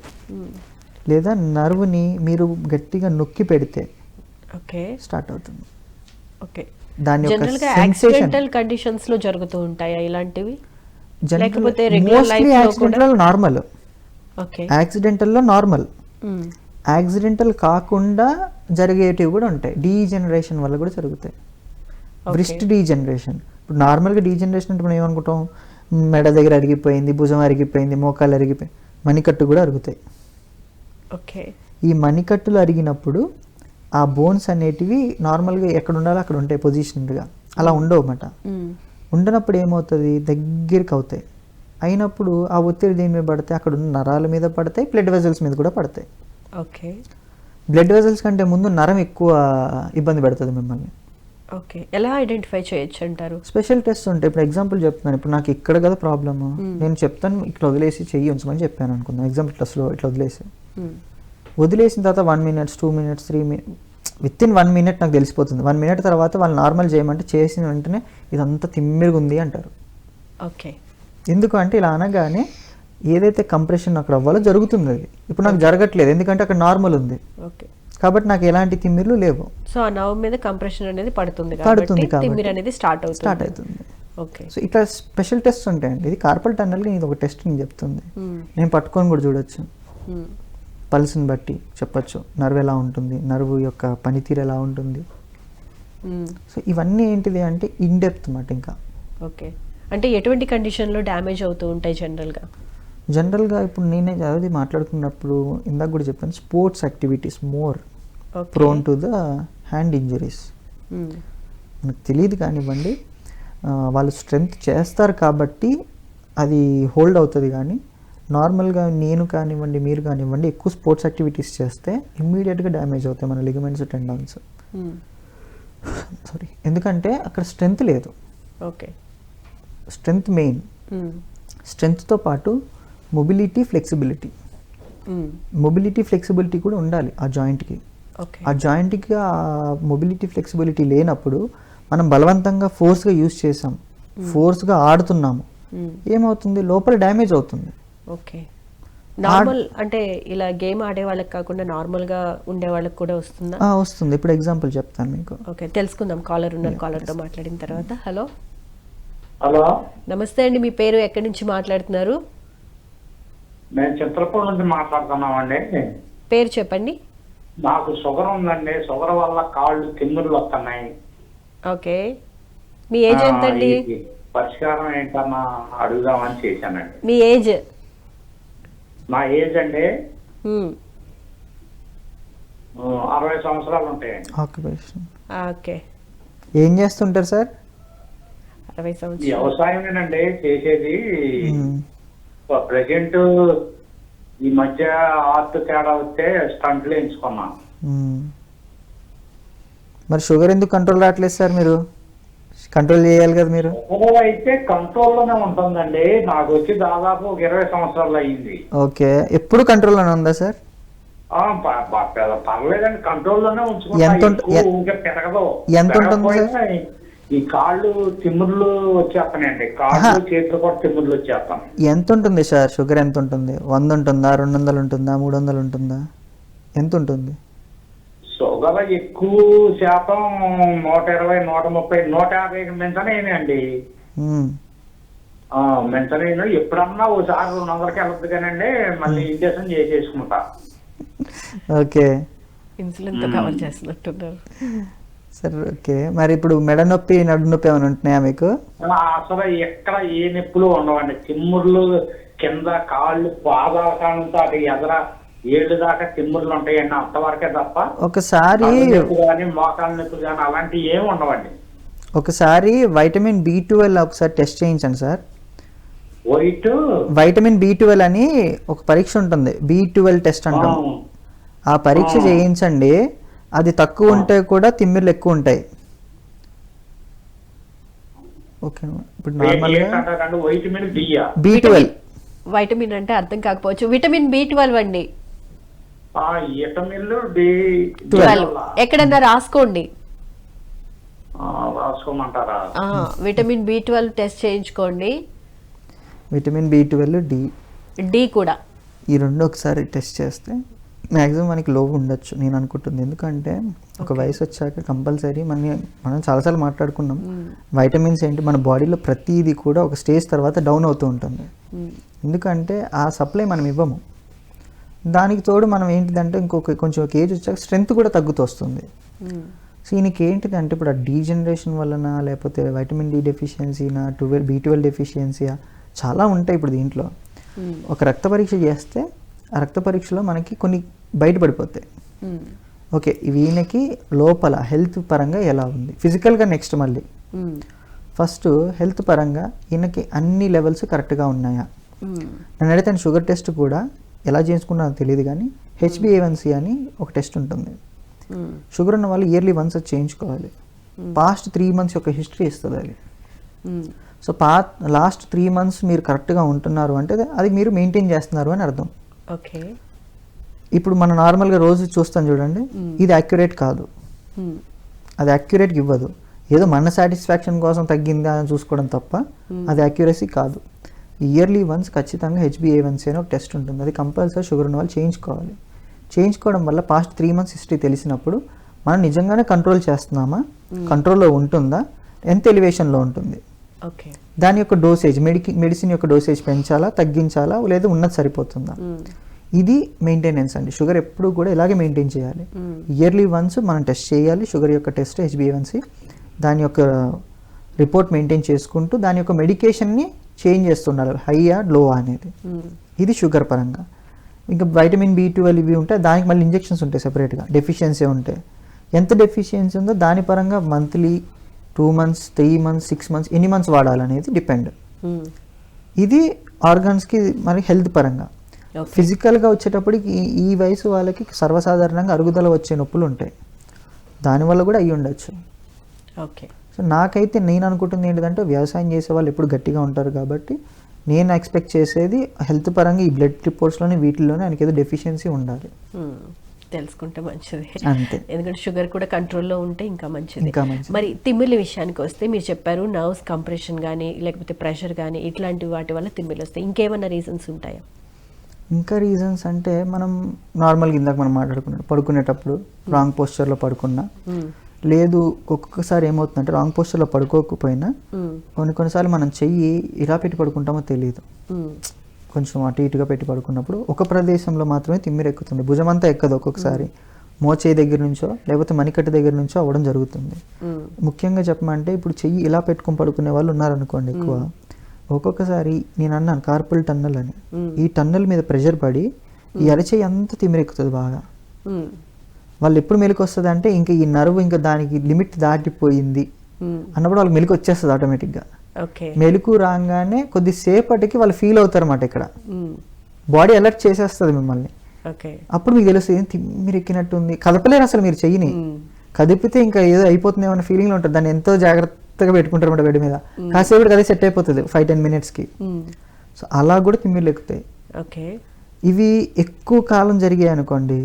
లేదా నరువుని మీరు గట్టిగా నొక్కి పెడితే ఓకే స్టార్ట్ అవుతుంది. ఓకే. దాని యొక్క జనరల్ గా సెన్సేషన్ యాక్సిడెంటల్ కండిషన్స్ లో జరుగుతూ ఉంటాయా ఇలాంటివి, లేకపోతే రెగ్యులర్ లైఫ్ లో కూడా? Accidental normal, okay. యాక్సిడెంటల్లో నార్మల్. యాక్సిడెంటల్ కాకుండా జరిగేటివి కూడా ఉంటాయి. డీజనరేషన్ వల్ల కూడా జరుగుతాయి. బ్రిస్ట్ డీజనరేషన్. ఇప్పుడు నార్మల్గా డీజనరేషన్ అంటే మనం ఏమనుకుంటాం, మెడ దగ్గర అరిగిపోయింది, భుజం అరిగిపోయింది, మోకాలు అరిగిపోయింది, మణికట్టు కూడా అరుగుతాయి. ఓకే. ఈ మణికట్టులు అరిగినప్పుడు ఆ బోన్స్ అనేటివి నార్మల్గా ఎక్కడ ఉండాలో అక్కడ ఉంటాయి పొజిషన్గా, అలా ఉండవు అన్నమాట. ఉండనప్పుడు ఏమవుతుంది, దగ్గరికి అవుతాయి. అయినప్పుడు ఆ ఒత్తిడి దేని మీద పడితే అక్కడ ఉన్న నరాల మీద పడతాయి, బ్లడ్ వెజల్స్ మీద కూడా పడతాయి. ఓకే. బ్లడ్ వెజల్స్ కంటే ముందు నరం ఎక్కువ ఇబ్బంది పెడుతుంది మిమ్మల్ని. ఓకే. ఎలా ఐడెంటిఫై చేయొచ్చు అంటారు? స్పెషల్ టెస్ట్ ఉంటాయి. ఇప్పుడు ఎగ్జాంపుల్ చెప్తున్నాను, ఇప్పుడు నాకు ఇక్కడ కదా ప్రాబ్లమ్, నేను చెప్తాను ఇట్లా వదిలేసి చెయ్యి ఉంచమని చెప్పాను అనుకుందాం. ఎగ్జాంపుల్ ఇట్లా స్లో ఇట్లా వదిలేసిన తర్వాత 1 minute 2 minutes 3 minutes with in 1 minute నాకు తెలిసిపోతుంది. 1 minute తర్వాత వాళ్ళు నార్మల్ చేయమంటే చేసిన వెంటనే ఇదంతా తిమ్మిరిగా ఉంది అంటారు. ఓకే. ఎందుకు అంటే ఇలా అనగానే ఏదైతే కంప్రెషన్ అక్కడ అవ్వాలో జరుగుతుంది, అది ఇప్పుడు నాకు జరగట్లేదు ఎందుకంటే అక్కడ నార్మల్ ఉంది. ఓకే. కాబట్టి నాకు ఎలాంటి తిమ్మిర్లు లేవు. సో ఆ నర్వ్ మీద కంప్రెషన్ అనేది పడుతుంది కాబట్టి తిమ్మిరి అనేది స్టార్ట్ అవుతుంది. ఓకే. సో ఇట్లా స్పెషల్ టెస్ట్ ఉంటాయండి. ఇది కార్పల్ టన్నల్కి ఇది ఒక టెస్ట్ నేను చెప్తుంది. నేను పట్టుకొని కూడా చూడొచ్చు, పల్స్ని బట్టి చెప్పచ్చు నర్వ్ ఎలా ఉంటుంది, నర్వ్ యొక్క పనితీరు ఎలా ఉంటుంది. సో ఇవన్నీ ఏంటిది అంటే ఇన్ డెప్త్ అన్నమాట. ఇంకా ఓకే. అంటే ఎటువంటి కండిషన్లో డ్యామేజ్ అవుతూ ఉంటాయి జనరల్గా? ఇప్పుడు నేనే అది మాట్లాడుకున్నప్పుడు ఇందాక కూడా చెప్పాను, sports activities more prone to the hand injuries. మనకు తెలియదు కానివ్వండి, వాళ్ళు స్ట్రెంగ్త్ చేస్తారు కాబట్టి అది హోల్డ్ అవుతుంది. కానీ నార్మల్గా నేను కానివ్వండి, మీరు కానివ్వండి, ఎక్కువ స్పోర్ట్స్ యాక్టివిటీస్ చేస్తే ఇమ్మీడియట్గా డ్యామేజ్ అవుతాయి మన లిగమెంట్స్, టెండాన్స్. సారీ, ఎందుకంటే అక్కడ స్ట్రెంగ్త్ లేదు. ఓకే. Strength main. స్ట్రెంగ్త్తో పాటు మొబిలిటీ, ఫ్లెక్సిబిలిటీ కూడా ఉండాలి ఆ జాయింట్కి. ఆ జాయింట్కి ఆ మొబిలిటీ, ఫ్లెక్సిబిలిటీ లేనప్పుడు మనం బలవంతంగా ఫోర్స్గా యూజ్ చేసాం, ఫోర్స్గా ఆడుతున్నాము, ఏమవుతుంది, లోపల డ్యామేజ్ అవుతుంది. ఓకే. నార్మల్ అంటే ఇలా గేమ్ ఆడే వాళ్ళకి కాకుండా నార్మల్గా ఉండే వాళ్ళకి కూడా వస్తుందా? వస్తుంది. ఇప్పుడు ఎగ్జాంపుల్ చెప్తాను మీకు. ఓకే, తెలుసుకుందాం. కాలర్తో మాట్లాడిన తర్వాత. హలో హలో, నమస్తే అండి, మీ పేరు, ఎక్కడి నుంచి మాట్లాడుతున్నారు? మేము చిత్రపూర్ నుంచి మాట్లాడుతున్నామండి. పేరు చెప్పండి. నాకు షుగర్ ఉందండి, షుగర్ వల్ల కాళ్ళు తిమ్మిర్లు వస్తున్నాయి. ఓకే. మీ ఏజ్ ఎంత అండి? పరిష్కారం ఏంటన్నా అడుగుదామని చేశానండి. మీ ఏజ్? నా ఏజ్ అండి 60 సంవత్సరాలు ఉంటాయండి. ఆక్యుపేషన్? ఓకే. ఏం చేస్తుంటారు సార్? 60 సంవత్సరాలు. వ్యవసాయమేనండి చేసేది. ప్రెసెంట్ ఈ మధ్య ఆర్ట్ తేడా వస్తే స్టంట్లు ఎంచుకున్నాను. మరి షుగర్ ఎందుకు కంట్రోల్ రావట్లేదు సార్? మీరు కంట్రోల్ చేయాలి కదా మీరు. షుగర్ అయితే కంట్రోల్లోనే ఉంటుందండి. నాకు వచ్చి దాదాపు ఒక 20 సంవత్సరాలు అయ్యింది. ఓకే, ఎప్పుడు కంట్రోల్లోనే ఉందా సార్? పర్లేదండి, కంట్రోల్లోనే ఎంత ఉంచుకుంటా. పెరగదు. ఎంత ఉంటుంది పెరగకపోయినా ఈ కాళ్ళు తిమ్ముర్లు వచ్చేస్తానండి. కాళ్ళు చేతులు కూడా తిమ్ముర్లు వచ్చేస్తాను. ఎంత ఉంటుంది సార్ షుగర్? ఎంత ఉంటుంది? 100 ఉంటుందా, 200 ఉంటుందా, 300 ఉంటుందా, ఎంత ఉంటుంది? షుగర్ ఎక్కువ శాతం 120, 130, 150 మించనేనండి. మించనేను. ఎప్పుడన్నా ఓసారి 200కి వెళ్ళదు కానండి, మళ్ళీ ఇంజక్షన్ చేసేసుకుంటా. ఓకే, ఇన్సులిన్ తో కవర్ చేస్తున్నట్టున్నారు. సరే, ఓకే. మరి ఇప్పుడు మెడ నొప్పి, నడు నొప్పి ఏమైనా ఉంటున్నాయా మీకు? అసలు ఎక్కడ ఏ నొప్పులు ఉండవండి. తిమ్ముర్లు కింద కాళ్ళు పాదాల కానుంచి అటు ఎదర ఏళ్ళు దాకా తిమ్ముర్లు ఉంటాయండి, అంతవరకే తప్ప ఒకసారి కానీ మోకాళ్ళ నొప్పులు కానీ అలాంటివి ఏమి ఉండవండి. ఒకసారి వైటమిన్ B12 ఒకసారి టెస్ట్ చేయించండి సార్. వైటమిన్ B12 అని ఒక పరీక్ష ఉంటుంది, B12 టెస్ట్ అంటాం. ఆ పరీక్ష చేయించండి. అది తక్కువ ఉంటే కూడా తిమ్మిర్లు ఎక్కువ ఉంటాయి. ఓకే, ఇప్పుడు నార్మల్గా B12. వైటమిన్ అంటే అర్థం కాకపోవచ్చు. విటమిన్ B12 అండి. ఎక్కడన్నా రాసుకోండి. రాసుకోమంటారా? విటమిన్ B12 టెస్ట్ చేయించుకోండి. విటమిన్ B12, డి కూడా, ఈ రెండు ఒకసారి టెస్ట్ చేస్తే మ్యాక్సిమం మనకి లో ఉండొచ్చు నేను అనుకుంటుంది. ఎందుకంటే ఒక వయసు వచ్చాక కంపల్సరీ మనం చాలాసార్లు మాట్లాడుకున్నాం, వైటమిన్స్ ఏంటి మన బాడీలో ప్రతిదీ కూడా ఒక స్టేజ్ తర్వాత డౌన్ అవుతూ ఉంటుంది. ఎందుకంటే ఆ సప్లై మనం ఇవ్వము. దానికి తోడు మనం ఏంటిదంటే కొంచెం ఒక ఏజ్ వచ్చాక స్ట్రెంత్ కూడా తగ్గుతూ వస్తుంది. సో ఈయనకి ఏంటిదంటే ఇప్పుడు ఆ డీజనరేషన్ వలన, లేకపోతే వైటమిన్ డి డెఫిషియన్సీనా, B12 డెఫిషియన్సీయా, చాలా ఉంటాయి. ఇప్పుడు దీంట్లో ఒక రక్త పరీక్ష చేస్తే ఆ రక్త పరీక్షలో మనకి కొన్ని బయటపడిపోతాయి. ఓకే, ఈయనకి లోపల హెల్త్ పరంగా ఎలా ఉంది, ఫిజికల్గా నెక్స్ట్ మళ్ళీ ఫస్ట్ హెల్త్ పరంగా ఈయనకి అన్ని లెవెల్స్ కరెక్ట్గా ఉన్నాయా. నేను అడిగితే షుగర్ టెస్ట్ కూడా ఎలా చేసుకున్నానో తెలియదు, కానీ HbA1c అని ఒక టెస్ట్ ఉంటుంది. షుగర్ ఉన్న వాళ్ళు ఇయర్లీ వన్స్ అది చేయించుకోవాలి. పాస్ట్ 3 months యొక్క హిస్టరీ ఇస్తుంది అది. సో లాస్ట్ 3 months మీరు కరెక్ట్గా ఉంటున్నారు అంటే అది మీరు మెయింటైన్ చేస్తున్నారు అని అర్థం. ఓకే, ఇప్పుడు మనం నార్మల్గా రోజు చూస్తాం చూడండి, ఇది యాక్యురేట్ కాదు, అది యాక్యురేట్గా ఇవ్వదు. ఏదో మన సాటిస్ఫాక్షన్ కోసం తగ్గిందా అని చూసుకోవడం తప్ప అది యాక్యురసీ కాదు. ఇయర్లీ వన్స్ ఖచ్చితంగా HbA1c అని ఒక టెస్ట్ ఉంటుంది. అది కంపల్సరీ షుగర్ ఉన్న వాళ్ళు చేయించుకోవాలి. చేయించుకోవడం వల్ల పాస్ట్ 3 months హిస్టరీ తెలిసినప్పుడు మనం నిజంగానే కంట్రోల్ చేస్తున్నామా, కంట్రోల్లో ఉంటుందా, ఎంత ఎలివేషన్లో ఉంటుంది, దాని యొక్క డోసేజ్ మెడిసిన్ యొక్క డోసేజ్ పెంచాలా, తగ్గించాలా, లేదా ఉన్నది సరిపోతుందా, ఇది మెయింటెనెన్స్ అండి. షుగర్ ఎప్పుడు కూడా ఇలాగే మెయింటైన్ చేయాలి. ఇయర్లీ వన్స్ మనం టెస్ట్ చేయాలి, షుగర్ యొక్క టెస్ట్ HbA1c, దాని యొక్క రిపోర్ట్ మెయింటైన్ చేసుకుంటూ దాని యొక్క మెడికేషన్ని చేంజ్ చేస్తుండాలి, హైయా లోవా అనేది. ఇది షుగర్ పరంగా. ఇంకా వైటమిన్ B12 ఇవి ఉంటాయి, దానికి మళ్ళీ ఇంజెక్షన్స్ ఉంటాయి సెపరేట్గా, డెఫిషియన్సీ ఉంటాయి. ఎంత డెఫిషియన్సీ ఉందో దాని పరంగా మంత్లీ 2 months, 3 months, 6 months ఎన్ని మంత్స్ వాడాలనేది డిపెండ్. ఇది ఆర్గాన్స్కి మరి హెల్త్ పరంగా. ఫిజికల్గా వచ్చేటప్పటికి ఈ వయసు వాళ్ళకి సర్వసాధారణంగా అరుగుదల వచ్చే నొప్పులు ఉంటాయి, దానివల్ల కూడా అయ్యి ఉండొచ్చు. ఓకే, సో నాకైతే నేను అనుకుంటుంది ఏంటంటే వ్యవసాయం చేసే వాళ్ళు ఎప్పుడు గట్టిగా ఉంటారు కాబట్టి నేను ఎక్స్పెక్ట్ చేసేది హెల్త్ పరంగా ఈ బ్లడ్ రిపోర్ట్స్లోనే వీటిల్లోనే ఆయనకి ఏదో డెఫిషియన్సీ ఉండాలి. తెలుసుకుంటే మంచిది, అంతే. ఎందుకంటే షుగర్ కూడా కంట్రోల్లో ఉంటే ఇంకా మంచిది. మరి తిమ్మిర్ల విషయానికి వస్తే మీరు చెప్పారు నర్వ్స్ కంప్రెషన్ కానీ లేకపోతే ప్రెషర్ కానీ ఇట్లాంటి వాటి వల్ల తిమ్మిర్లు వస్తాయి. ఇంకేమన్నా రీజన్స్ ఉంటాయా? ఇంకా రీజన్స్ అంటే మనం నార్మల్గా ఇందాక మనం మాట్లాడుకున్నాం, పడుకునేటప్పుడు రాంగ్ పోస్చర్లో పడుకున్నా, లేదు ఒక్కొక్కసారి ఏమవుతుందంటే రాంగ్ పోస్చర్లో పడుకోకపోయినా కొన్నిసార్లు మనం చెయ్యి ఇలా పెట్టి పడుకుంటామో తెలియదు, కొంచెం అటు ఇటుగా పెట్టి పడుకున్నప్పుడు ఒక ప్రదేశంలో మాత్రమే తిమ్మిరి ఎక్కుతుంది, భుజమంతా ఎక్కదు. ఒక్కొక్కసారి మోచేయి దగ్గర నుంచో లేకపోతే మణికట్టు దగ్గర నుంచో అవ్వడం జరుగుతుంది. ముఖ్యంగా చెప్పమంటే ఇప్పుడు చెయ్యి ఇలా పెట్టుకుని పడుకునే వాళ్ళు ఉన్నారనుకోండి ఎక్కువ, ఒక్కొక్కసారి నేను అన్నాను కార్పల్ టన్నల్ అని, ఈ టన్నల్ మీద ప్రెషర్ పడి ఈ అరచేయి అంతా తిమ్మిరెక్కుతుంది బాగా. వాళ్ళు ఎప్పుడు మెలకు వస్తుంది అంటే ఇంకా ఈ నర్వ్ ఇంకా దానికి లిమిట్ దాటిపోయింది అన్నప్పుడు వాళ్ళకి మెలకు వచ్చేస్తుంది ఆటోమేటిక్గా. మెలకు రాగానే కొద్దిసేపటికి వాళ్ళు ఫీల్ అవుతారు అన్నమాట, ఇక్కడ బాడీ అలర్ట్ చేసేస్తుంది మిమ్మల్ని. అప్పుడు మీకు తెలుస్తుంది తిమ్మిరెక్కినట్టుంది, కదపలేరు అసలు మీరు చెయ్యిని, కదిపితే ఇంకా ఏదో అయిపోతుందేమో అన్న ఫీలింగ్లో ఉంటుంది. దాన్ని ఎంతో జాగ్రత్తగా పెట్టుకుంటారు అన్నమాట బెడ్ మీద. కాసేపటికి అదే సెట్ అయిపోతుంది 5-10 minutesకి. సో అలా కూడా తిమ్మిర్లు ఎక్కుతాయి. ఓకే. ఇవి ఎక్కువ కాలం జరిగాయి అనుకోండి,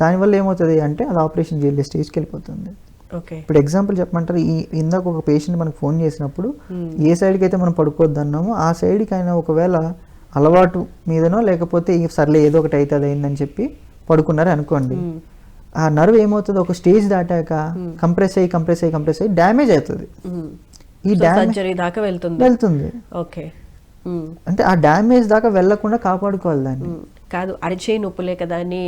దానివల్ల ఏమవుతుంది అంటే అది ఆపరేషన్ చేయలే స్టేజ్కి వెళ్ళిపోతుంది. ఓకే. ఇప్పుడు ఎగ్జాంపుల్ చెప్పమంటారు, ఇందాక ఒక పేషెంట్ మనకు ఫోన్ చేసినప్పుడు ఏ సైడ్కి అయితే మనం పడుకోవద్దు అన్నామో ఆ సైడ్కి ఆయన ఒకవేళ అలవాటు మీదనో లేకపోతే సర్లే ఏదో ఒకటి అయితే అది అయిందని చెప్పి పడుకున్నారు అనుకోండి, ఆ నర్వ్ ఏమవుతుంది ఒక స్టేజ్ దాటాక కంప్రెస్ అయ్యి డ్యామేజ్ అవుతుంది. ఈ సర్జరీ దాకా వెళ్తుంది. ఓకే. అంటే ఆ డ్యామేజ్ దాకా వెళ్లకుండా కాపాడుకోవాలి దాన్ని. కాదు, అరిచేయి నొప్పులే కదా అని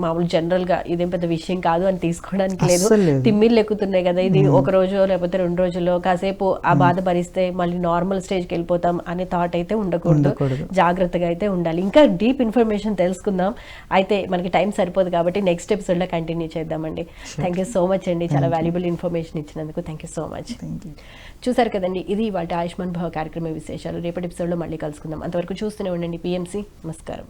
మామూలు జనరల్ గా ఇదేం పెద్ద విషయం కాదు అని తీసుకోవడానికి లేదు. తిమ్మిర్లు ఎక్కుతున్నాయి కదా, ఇది ఒక రోజు లేకపోతే 2 రోజుల్లో కాసేపు ఆ బాధ భరిస్తే మళ్ళీ నార్మల్ స్టేజ్కి వెళ్ళిపోతాం అనే థాట్ అయితే ఉండకూడదు. జాగ్రత్తగా అయితే ఉండాలి. ఇంకా డీప్ ఇన్ఫర్మేషన్ తెలుసుకుందాం. అయితే మనకి టైం సరిపోదు కాబట్టి నెక్స్ట్ ఎపిసోడ్ లో కంటిన్యూ చేద్దామండి. థ్యాంక్ యూ సో మచ్ అండి, చాలా వాల్యుబుల్ ఇన్ఫర్మేషన్ ఇచ్చినందుకు. Thank you so much. చూసారు కదండి, ఇది ఇవాళ ఆయుష్మాన్ భవ కార్యక్రమ విశేషాలు. రేపటి ఎపిసోడ్ లో మళ్ళీ కలుసుకుందాం. అంతవరకు చూస్తూనే ఉండండి PMC. నమస్కారం.